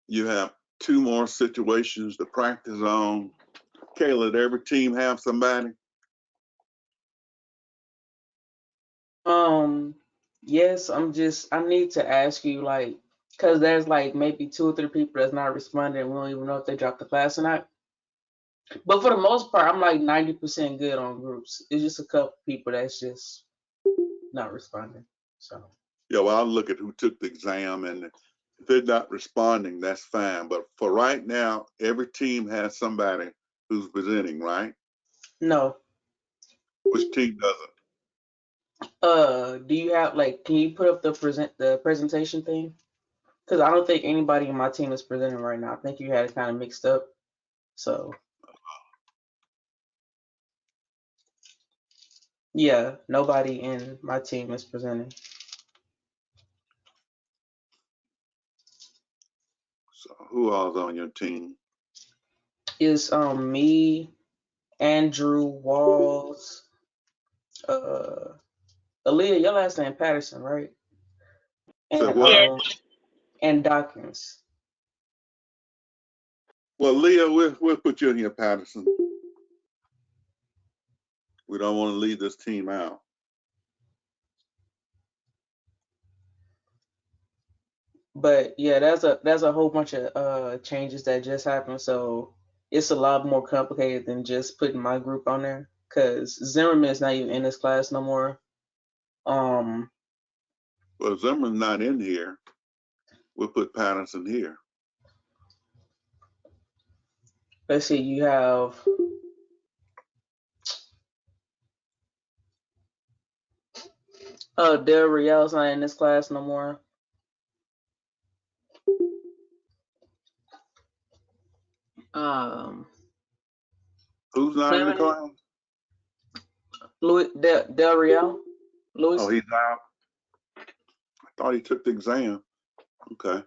you have 2 more situations to practice on. Kayla, did every team have somebody? Yes, I need to ask you, like, because there's like maybe 2 or 3 people that's not responding. We don't even know if they dropped the class or not. But for the most part, I'm like 90% good on groups. It's just a couple people that's just not responding. So Yeah, well, I'll look at who took the exam, and if they're not responding, that's fine. But for right now, every team has somebody who's presenting, right? no. Which team doesn't? Do you have like? Can you put up the presentation thing? Because I don't think anybody in my team is presenting right now. I think you had it kind of mixed up. So yeah, nobody in my team is presenting. So who all's on your team? It's me, Andrew, Walls, Aaliyah, your last name Patterson, right? So And what? and Dawkins. Well, Leah, we'll put you in here, Patterson. We don't want to leave this team out. But yeah, there's a whole bunch of changes that just happened, so it's a lot more complicated than just putting my group on there. Cause Zimmerman is not even in this class no more. Well, Zimmerman's not in here. We'll put Patterson here. Let's see, you have Del Real's not in this class no more. Who's not in the class? Louis Del Real. Louis. Oh, he's out. I thought he took the exam. Okay.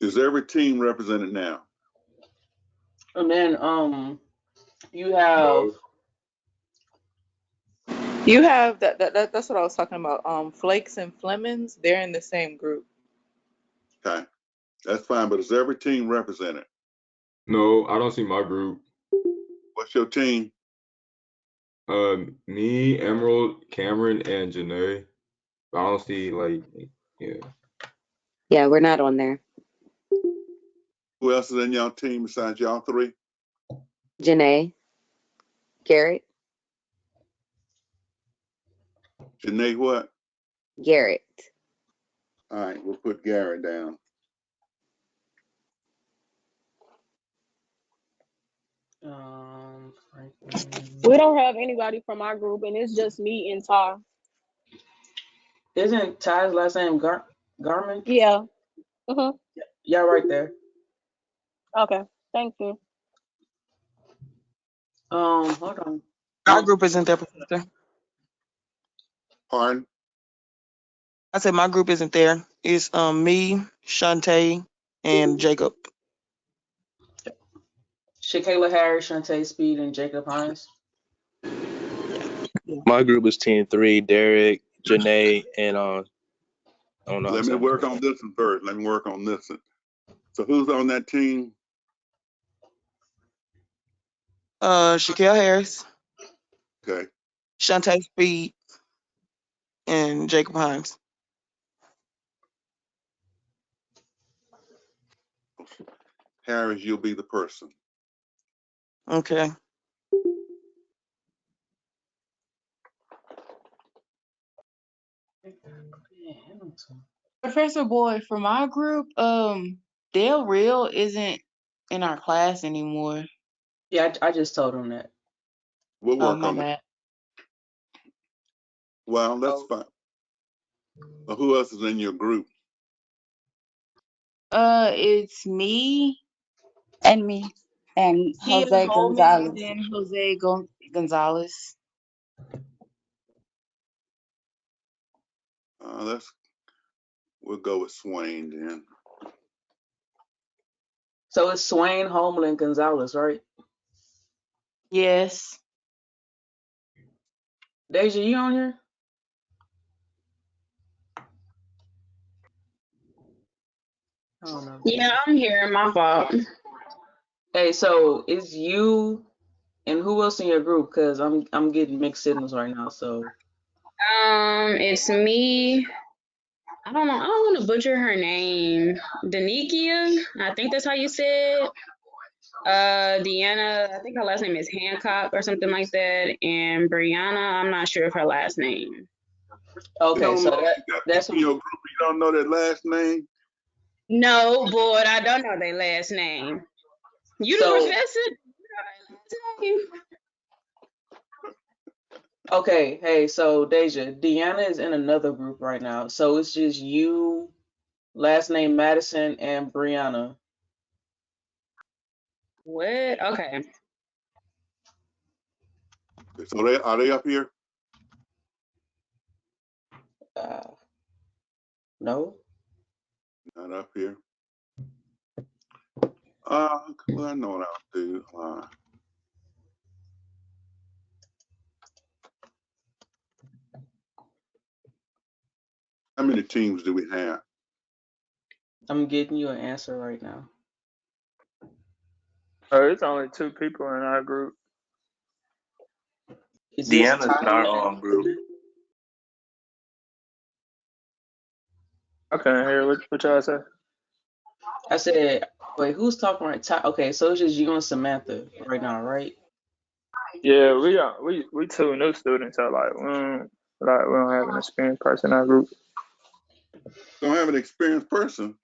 Is every team represented now? And then you have You have that's what I was talking about. Flakes and Flemings, they're in the same group. Okay. That's fine, but is every team represented? No, I don't see my group. What's your team? Me, Emerald, Cameron, and Janae. I don't see like, yeah. Yeah, we're not on there. Who else is in y'all team besides y'all 3? Janae, Garrett, Janae what? Garrett. All right, we'll put Garrett down. We don't have anybody from our group, and it's just me and Ty. Isn't Ty's last name Garmin? Yeah. Mm-hmm. Yeah, right there. Okay. Thank you. Hold on. Our group isn't there, Professor. Pardon? I said my group isn't there. It's me, Shantae, and Jacob. Shakayla Harris, Shantae Speed, and Jacob Hines. My group is 10-3, Derek, Janae, and Let me work on this one first. Let me work on this one. So who's on that team? Shaquille Harris. Okay. Shantae Speed, and Jacob Hines. Harris, you'll be the person. Okay. Professor Boyd, from our group, Dale Real isn't in our class anymore. Yeah, I just told him that. We'll Oh, work my on that. bad. Well, that's fine. Well, who else is in your group? It's me, And me. And Kia Jose Holman, Gonzalez. and Jose Gonzalez. We'll go with Swain then. So it's Swain, Holman, and Gonzalez, right? Yes. Deja, you on here? I don't know. Yeah, I'm here. My fault. Hey, so it's you and who else in your group? Cause I'm getting mixed signals right now. So It's me. I don't know. I don't want to butcher her name. Danikia. I think that's how you say it. Deanna. I think her last name is Hancock or something like that. And Brianna. I'm not sure of her last name. okay, so You got that's people in your group. You don't know their last name. No, boy, I don't know their last name. You the So- professor? You know their last name? okay. Hey, so Deja, Deanna is in another group right now. So it's just you, last name Madison, and Brianna. What? Okay. So are they up here? No. Not up here. Well, I know what I'll do. How many teams do we have? I'm getting you an answer right now. It's only 2 people in our group. Is this Deanna's in Tyler? our group. I couldn't hear what y'all said. I said, wait, who's talking right? Okay, so it's just you and Samantha right now, right? Yeah, we 2 new students, so we don't have an experienced person in our group. Don't have an experienced person.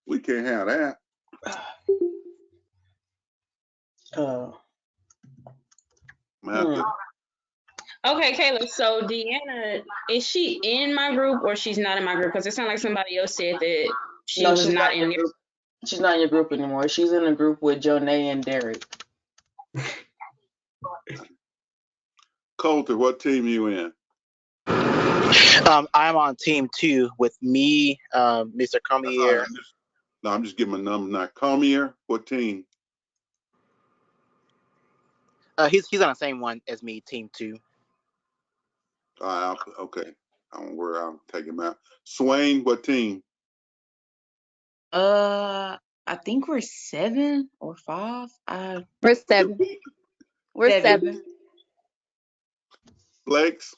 We can't have that. Okay, Kayla. So Deanna, is she in my group or she's not in my group? Because it sounded like somebody else said that she was she's not in in your group. She's not in your group anymore. She's in a group with Jonay and Derek. Coulter, what team you in? I'm on team 2 with me, Mr. Comier. No, I'm just giving my number now. Comier, what team? He's on the same one as me, team 2. Okay. I don't worry. I'll take him out. Swain, what team? I think we're 7 or 5. We're 7. We're 7. Flex?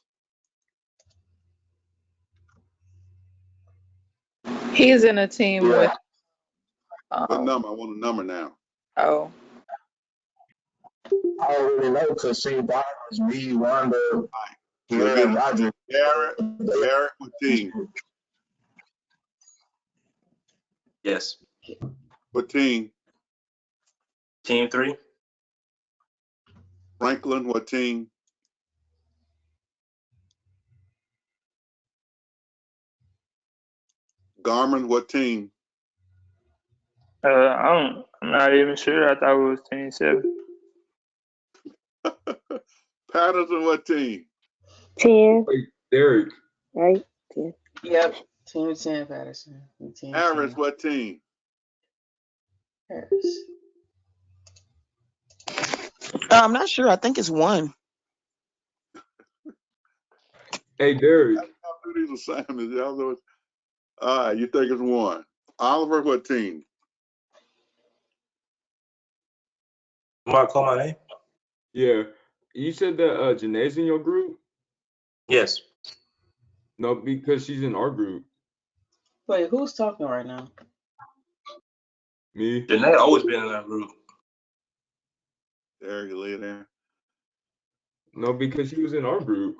He's in a team with. What number? I want a number now. Oh. I already know because she was me, Wanda, Garrett, and Roger. Garrett, what team? Yes. What team? Team 3. Franklin, what team? Garmin, what team? I'm not even sure. I thought it was team 7. Patterson, what team? 10. Derek. Right? 10. Yep. Team 10, Patterson. Team Harris, 10. what team? Harris. I'm not sure. I think it's 1. Hey, Derek. I'll do these assignments. Y'all know it's, all right, you think it's 1. Oliver, what team? Want to call my name? Yeah. You said that Janae's in your group? Yes. No, because she's in our group. Wait, who's talking right now? Me. Janae always been in that group. There you lay there. No, because she was in our group.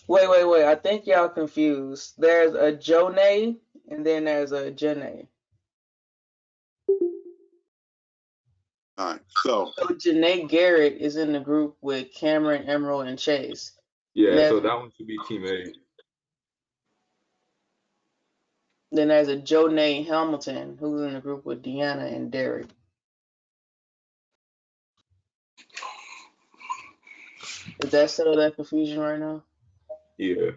Wait. I think y'all confused. There's a Jonay and then there's a Janae. All right, so So Janae Garrett is in the group with Cameron, Emerald, and Chase. Yeah, And so that one should be Team A. then there's a Jonay Hamilton who's in the group with Deanna and Derek. Is that settle that confusion right now? Yeah.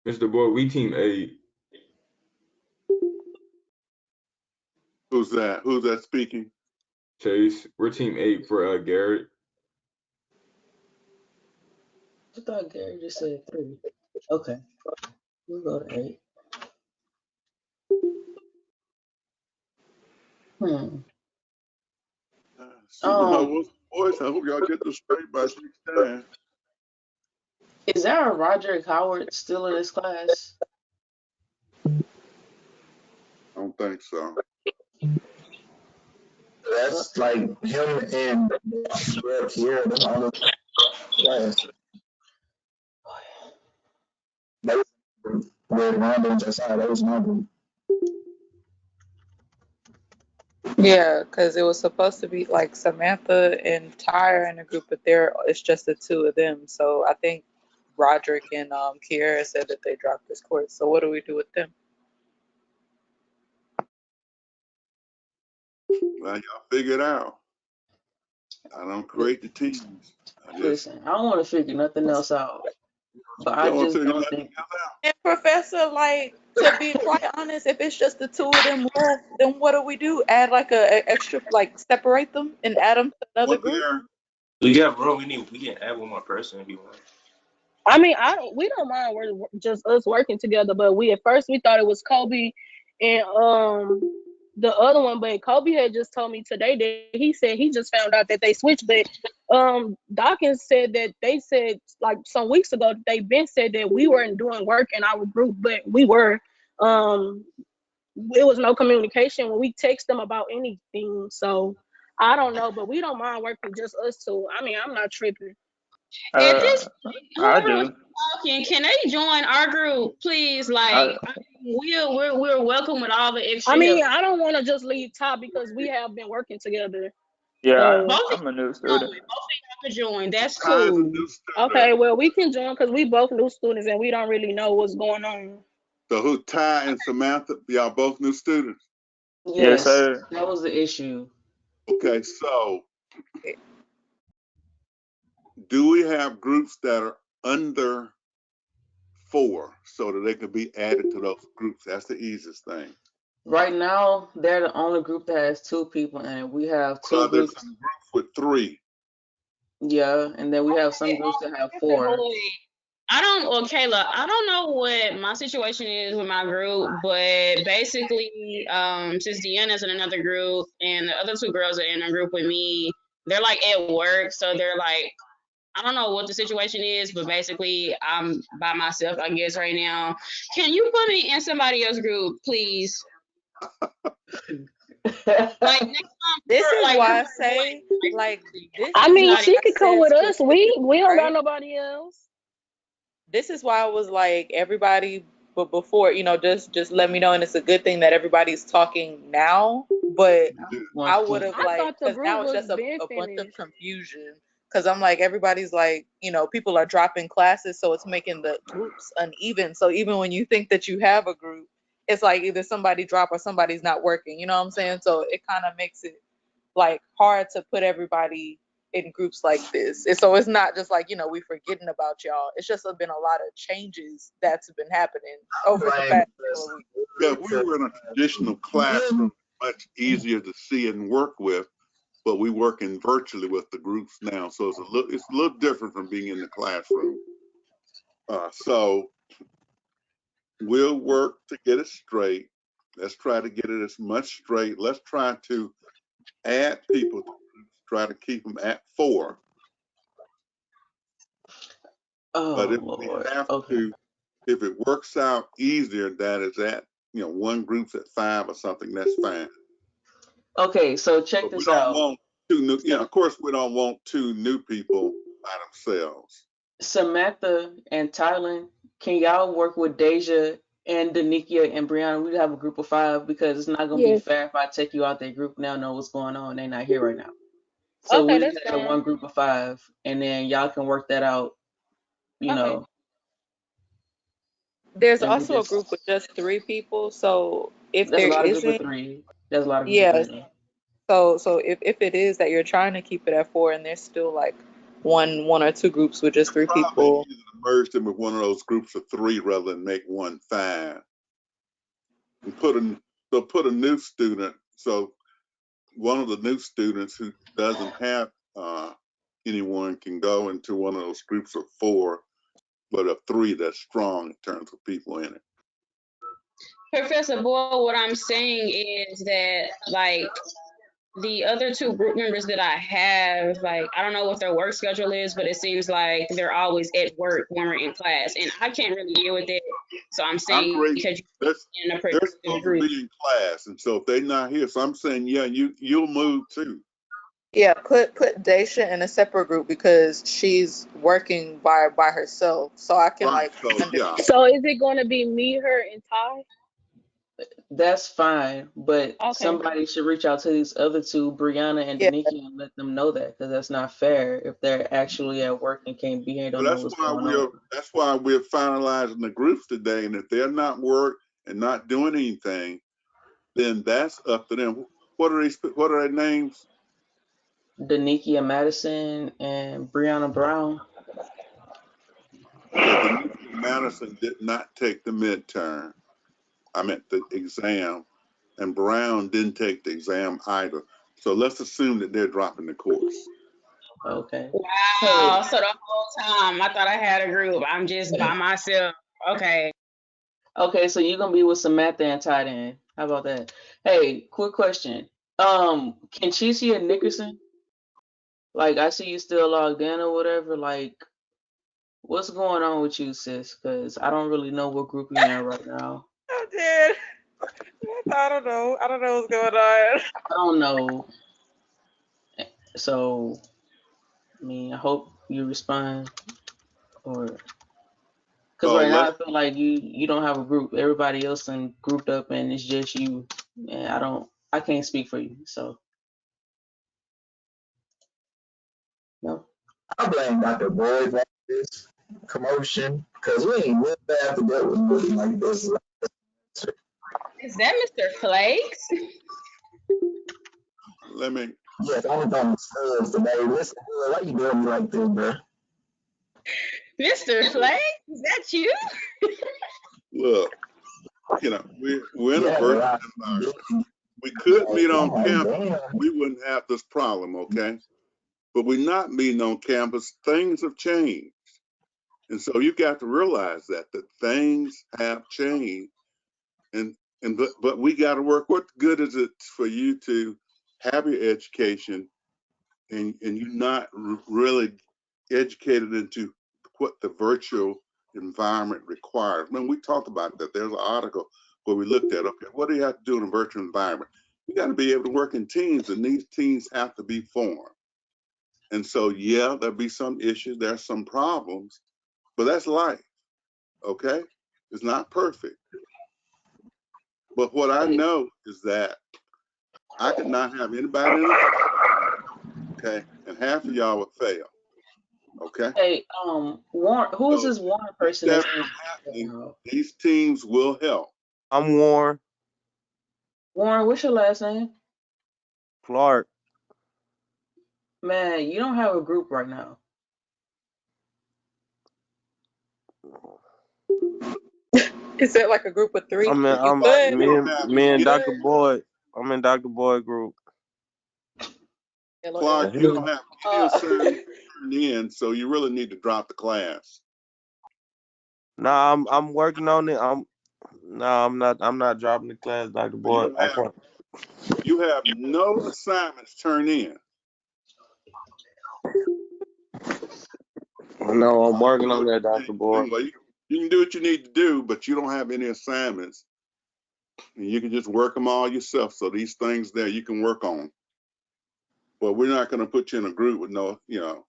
Mr. Boy, we Team A. who's that? Who's that speaking? Chase, we're Team 8 for Garrett. I thought Gary just said 3. Okay. We'll go to 8. Boys, I hope y'all get this straight by 6 times. Is there a Roderick Howard still in this class? I don't think so. That's like him and Pierre, them on the class. Where Rondo and Josiah, that was my group. Yeah, because it was supposed to be like Samantha and Tyra in a group, but it's just the two of them. So I think Roderick and Kiera said that they dropped this course. So what do we do with them? Well, y'all figure it out. I don't create the teams. Listen, I don't want to figure nothing else out. But I just don't think. And Professor, like, to be quite honest, if it's just the two of them left, then what do we do? Add like a extra, like separate them and add them to another group? We got room. We can add one more person if you want. I mean, we don't mind just us working together, but at first we thought it was Kobe and the other one, but Kobe had just told me today that he said he just found out that they switched, but Dawkins said that they said like some weeks ago they been said that we weren't doing work in our group, but we were. It was no communication when we text them about anything, so I don't know, but we don't mind working just us two. I mean, I'm not tripping. At this I whoever was do. talking, can they join our group, please? Like, we're welcome with all the extra. I mean, help. I don't want to just leave top because we have been working together. Yeah, Both I'm a new of student. y'all can join. That's cool. Okay, well, we can join because we both new students and we don't really know what's going on. So who, Ty and Samantha, y'all both new students? Yes, sir. That was the issue. Okay, so do we have groups that are under 4 so that they can be added to those groups? That's the easiest thing. Right now, they're the only group that has 2 people in it. We have 2 There's groups. some groups with 3. Yeah, and then we have some groups that have 4. Kayla, I don't know what my situation is with my group, but basically, since Deanna's in another group and the other 2 girls are in a group with me, they're like at work, so they're like, I don't know what the situation is, but basically I'm by myself, I guess, right now. Can you put me in somebody else's group, please? Like next time, this is like, why I say, like, this. I mean, she could come with us. We don't got nobody else. This is why I was like, everybody, but before, just let me know, and it's a good thing that everybody's talking now. But I would have like, because now it's just a bunch of confusion. Because I'm like, everybody's like, people are dropping classes, so it's making the groups uneven. So even when you think that you have a group, it's like either somebody drop or somebody's not working. You know what I'm saying? So it kind of makes it like hard to put everybody in groups like this. And so it's not just like, we forgetting about y'all. It's just been a lot of changes that's been happening over the past couple of weeks. Yeah, we were in a traditional classroom, much easier to see and work with, but we working virtually with the groups now. So it's a little different from being in the classroom. So we'll work to get it straight. Let's try to get it as much straight. Let's try to add people to groups try to keep them at 4. Oh But if Lord. we have Okay. to, if it works out easier, that is at, one group's at 5 or something, that's fine. Okay, so check But we this don't out. want 2 new, of course we don't want 2 new people by themselves. Samantha and Tylen, can y'all work with Deja and Danikia and Brianna? We have a group of 5 because it's not gonna be Yes. fair if I take you out their group now, know what's going on. They're not here right now. So Okay, we that's just have fine. one group of 5, and then y'all can work that out, you Okay. know. There's And we also a just group with just 3 people. So if that's a there lot of group of isn't, 3. That's a lot of group yeah. of 3. So if it is that you're trying to keep it at 4 and there's still like one or 2 groups with just 3 Probably people, easier to merge them with one of those groups of 3 rather than make one 5. And put a new student. So one of the new students who doesn't have anyone can go into one of those groups of 4, but of 3 that's strong in terms of people in it. Professor Boyle, what I'm saying is that, like, the other 2 group members that I have, like, I don't know what their work schedule is, but it seems like they're always at work when we're in class, and I can't really deal with it. So I'm saying because you're in a They're productive supposed group. to be in class, and so if they're not here, so I'm saying, yeah, you'll move too. yeah, put Daisha in a separate group because she's working by herself. So I can Right. So yeah. So is it going to be me, her, and Ty? That's fine, but Okay. somebody should reach out to these other 2, Brianna and Yeah. Danikia, and let them know that, because that's not fair if they're actually at work and can't be here and don't know what's going on. That's why we're finalizing the groups today, and if they're not work and not doing anything, then that's up to them. What are their names? Danikia Madison and Brianna Brown. Danikia Madison did not take the midterm. I meant the exam, and Brown didn't take the exam either. So let's assume that they're dropping the course. Okay. Wow. So the whole time I thought I had a group. I'm just by myself. Okay. Okay, so you're gonna be with Samantha and Ty then. How about that? Hey, quick question. Can Cheesia Nickerson? Like, I see you still logged in or whatever. Like, what's going on with you, sis? Because I don't really know what group you're in right now. I did. I don't know. I don't know what's going on. I don't know. So, I mean, I hope you respond, or because right now I feel like you don't have a group. Everybody else and grouped up, and it's just you. And I can't speak for you. So, no. I blame Dr. Boyd for this commotion because we ain't never have to deal with nothing like this. Is that Mr. Flakes? Let me. Yes, I was on the stairs today. Listen, why you doing me like this, bro? Mr. Flakes, is that you? Look, we're in a virtual environment. We could meet on campus. We wouldn't have this problem, okay? But we're not meeting on campus. Things have changed. And so you got to realize that things have changed. But we got to work. What good is it for you to have your education and you're not really educated into what the virtual environment requires? When we talked about that, there's an article where we looked at, okay, what do you have to do in a virtual environment? You got to be able to work in teams, and these teams have to be formed. And so, yeah, there'll be some issues, there's some problems, but that's life, okay? It's not perfect. But what I know is that I could not have anybody in it, okay? And half of y'all would fail, okay? Hey, Warren, who is this Warren person? That's what's happening. These teams will help. I'm Warren Warren, what's your last name? Clark. Man, you don't have a group right now. Is it like a group of 3? Me and Dr. Boyd. I'm in Dr. Boyd group. Clark, you don't have any assignments turned in, so you really need to drop the class. Nah, I'm working on it. I'm not dropping the class, Dr. Boyd. You have no assignments turned in. I know I'm working on that, Dr. Boyd. Anyway, you can do what you need to do, but you don't have any assignments. And you can just work them all yourself. So these things there you can work on. But we're not going to put you in a group with no, you know,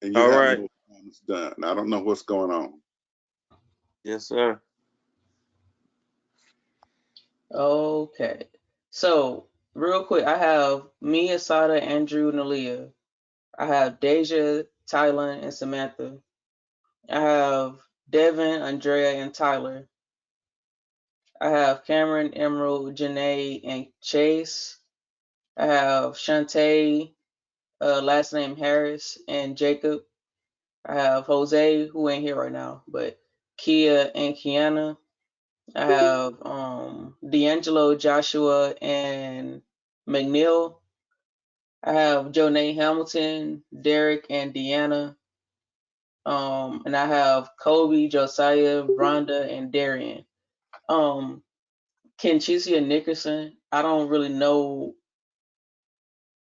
and you All have right. no assignments done. I don't know what's going on. Yes, sir. Okay. So, real quick, I have me, Asada, Andrew, and Aaliyah. I have Deja, Tylen, and Samantha. I have Devin, Andrea, and Tyler. I have Cameron, Emerald, Janae, and Chase. I have Shantae, last name Harris, and Jacob. I have Jose, who ain't here right now, but Kia and Kiana. I have D'Angelo, Joshua, and McNeil. I have Jonay Hamilton, Derek, and Deanna. And I have Kobe, Josiah, Rhonda, and Darian. Kenchisia Nickerson, I don't really know.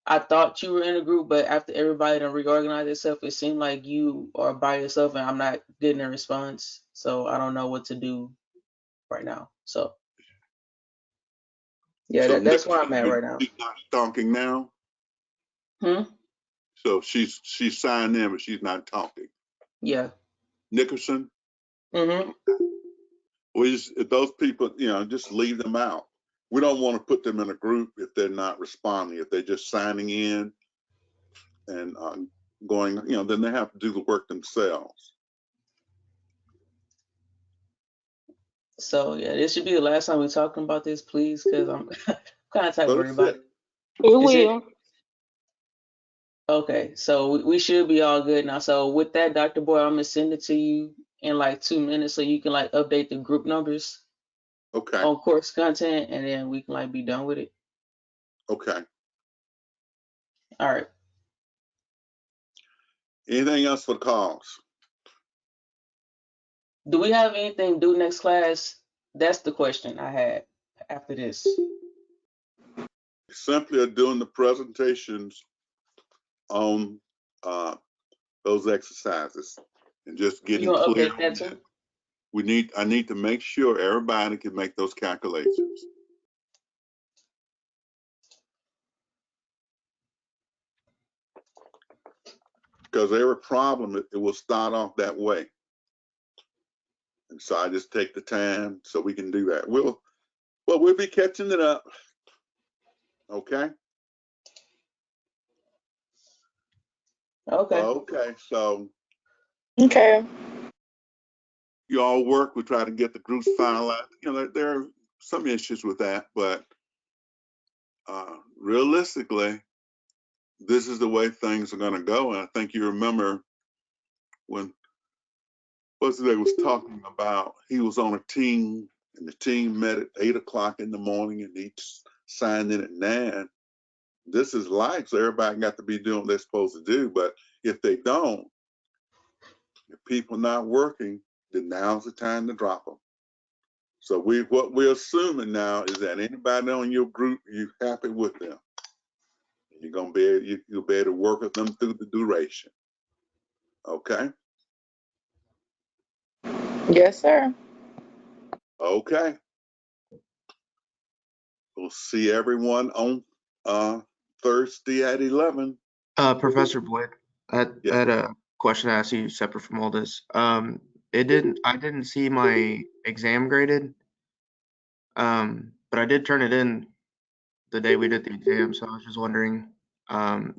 I thought you were in a group, but after everybody done reorganized itself, it seemed like you are by yourself and I'm not getting a response. So I don't know what to do right now. So yeah, So that's where I'm at right now. she's not talking now. So she's signed in, but she's not talking. Yeah. Nickerson. Mm-hmm. We just, if those people, you know, just leave them out. We don't want to put them in a group if they're not responding. If they're just signing in and going, you know, then they have to do the work themselves. So yeah, this should be the last time we're talking about this, please, because I'm kind of tired of But worrying about it. It will. Okay, so we should be all good now. So with that, Dr. Boyd, I'm gonna send it to you in like 2 minutes so you can like update the group numbers Okay. on course content, and then we can like be done with it. Okay. All right. Anything else for the cause? Do we have anything due next class? That's the question I had after this. Simply are doing the presentations on those exercises and just getting You gonna clear. update that too? I need to make sure everybody can make those calculations. Because every problem, it will start off that way. And so I just take the time so we can do that. We'll be catching it up. Okay. Okay. Okay. So. Okay. You all work. We try to get the groups finalized. You know, there are some issues with that, but realistically, this is the way things are going to go. And I think you remember when what's it was talking about, he was on a team and the team met at 8 o'clock in the morning and he signed in at 9. This is life. So everybody got to be doing what they're supposed to do. But if they don't, if people not working, then now's the time to drop them. So what we're assuming now is that anybody on your group, you're happy with them. You're gonna you'll be able to work with them through the duration. Okay. Yes, sir. Okay. We'll see everyone on Thursday at 11. Professor Boyd, I had a question to ask you separate from all this. I didn't see my exam graded, but I did turn it in the day we did the exam, so I was just wondering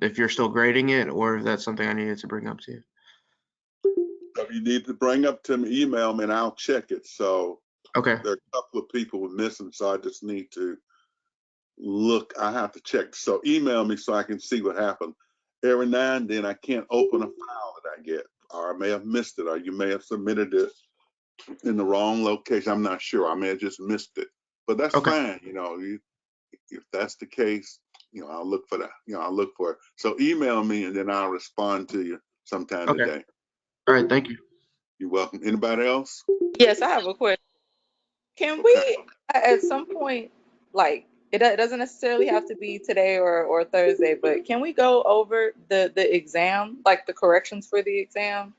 if you're still grading it or if that's something I needed to bring up to you. If you need to bring up to me, email me and I'll check it. So okay. There are a couple of people who missing, so I just need to look. I have to check. So email me so I can see what happened. Every now and then I can't open a file that I get, or I may have missed it, or you may have submitted it in the wrong location. I'm not sure. I may have just missed it, but that's fine. You know, if that's the case, you know, I'll look for that. You know, I'll look for it. So email me and then I'll respond to you sometime today. All right. Thank you. You're welcome. Anybody else? Yes, I have a question. Can we, at some point, like, It doesn't necessarily have to be today or Thursday, but can we go over the exam, like the corrections for the exam?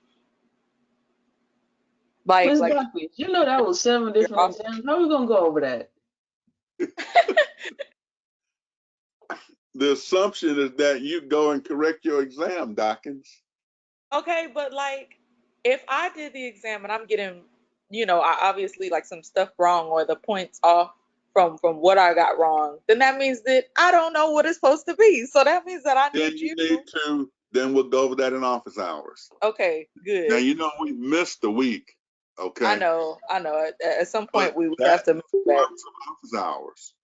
Miss Like Buckets, you know that was 7 different exams. How we gonna go over that? The assumption is that you go and correct your exam, Dawkins. okay, but like if I did the exam and I'm getting, obviously like some stuff wrong or the points off from what I got wrong, then that means that I don't know what it's supposed to be. So that means that I Then need you need to. Then we'll go over that in office hours. Okay, good. Now you know we missed a week. Okay. I know. At some point But we would that have to move back. office hours.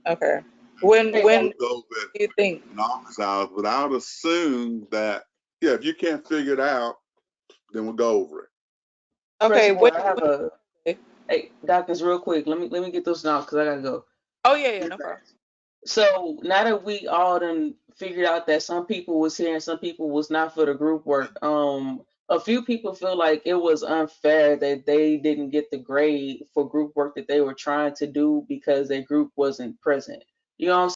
Okay. When We'll go do you think? in office hours, but I would assume that if you can't figure it out, then we'll go over it. Okay. First of all, I have a hey, Dawkins, real quick. Let me get those now because I gotta go. Oh yeah, no problem. So now that we all done figured out that some people was here and some people was not for the group work, a few people feel like it was unfair that they didn't get the grade for group work that they were trying to do because their group wasn't present. You know what I'm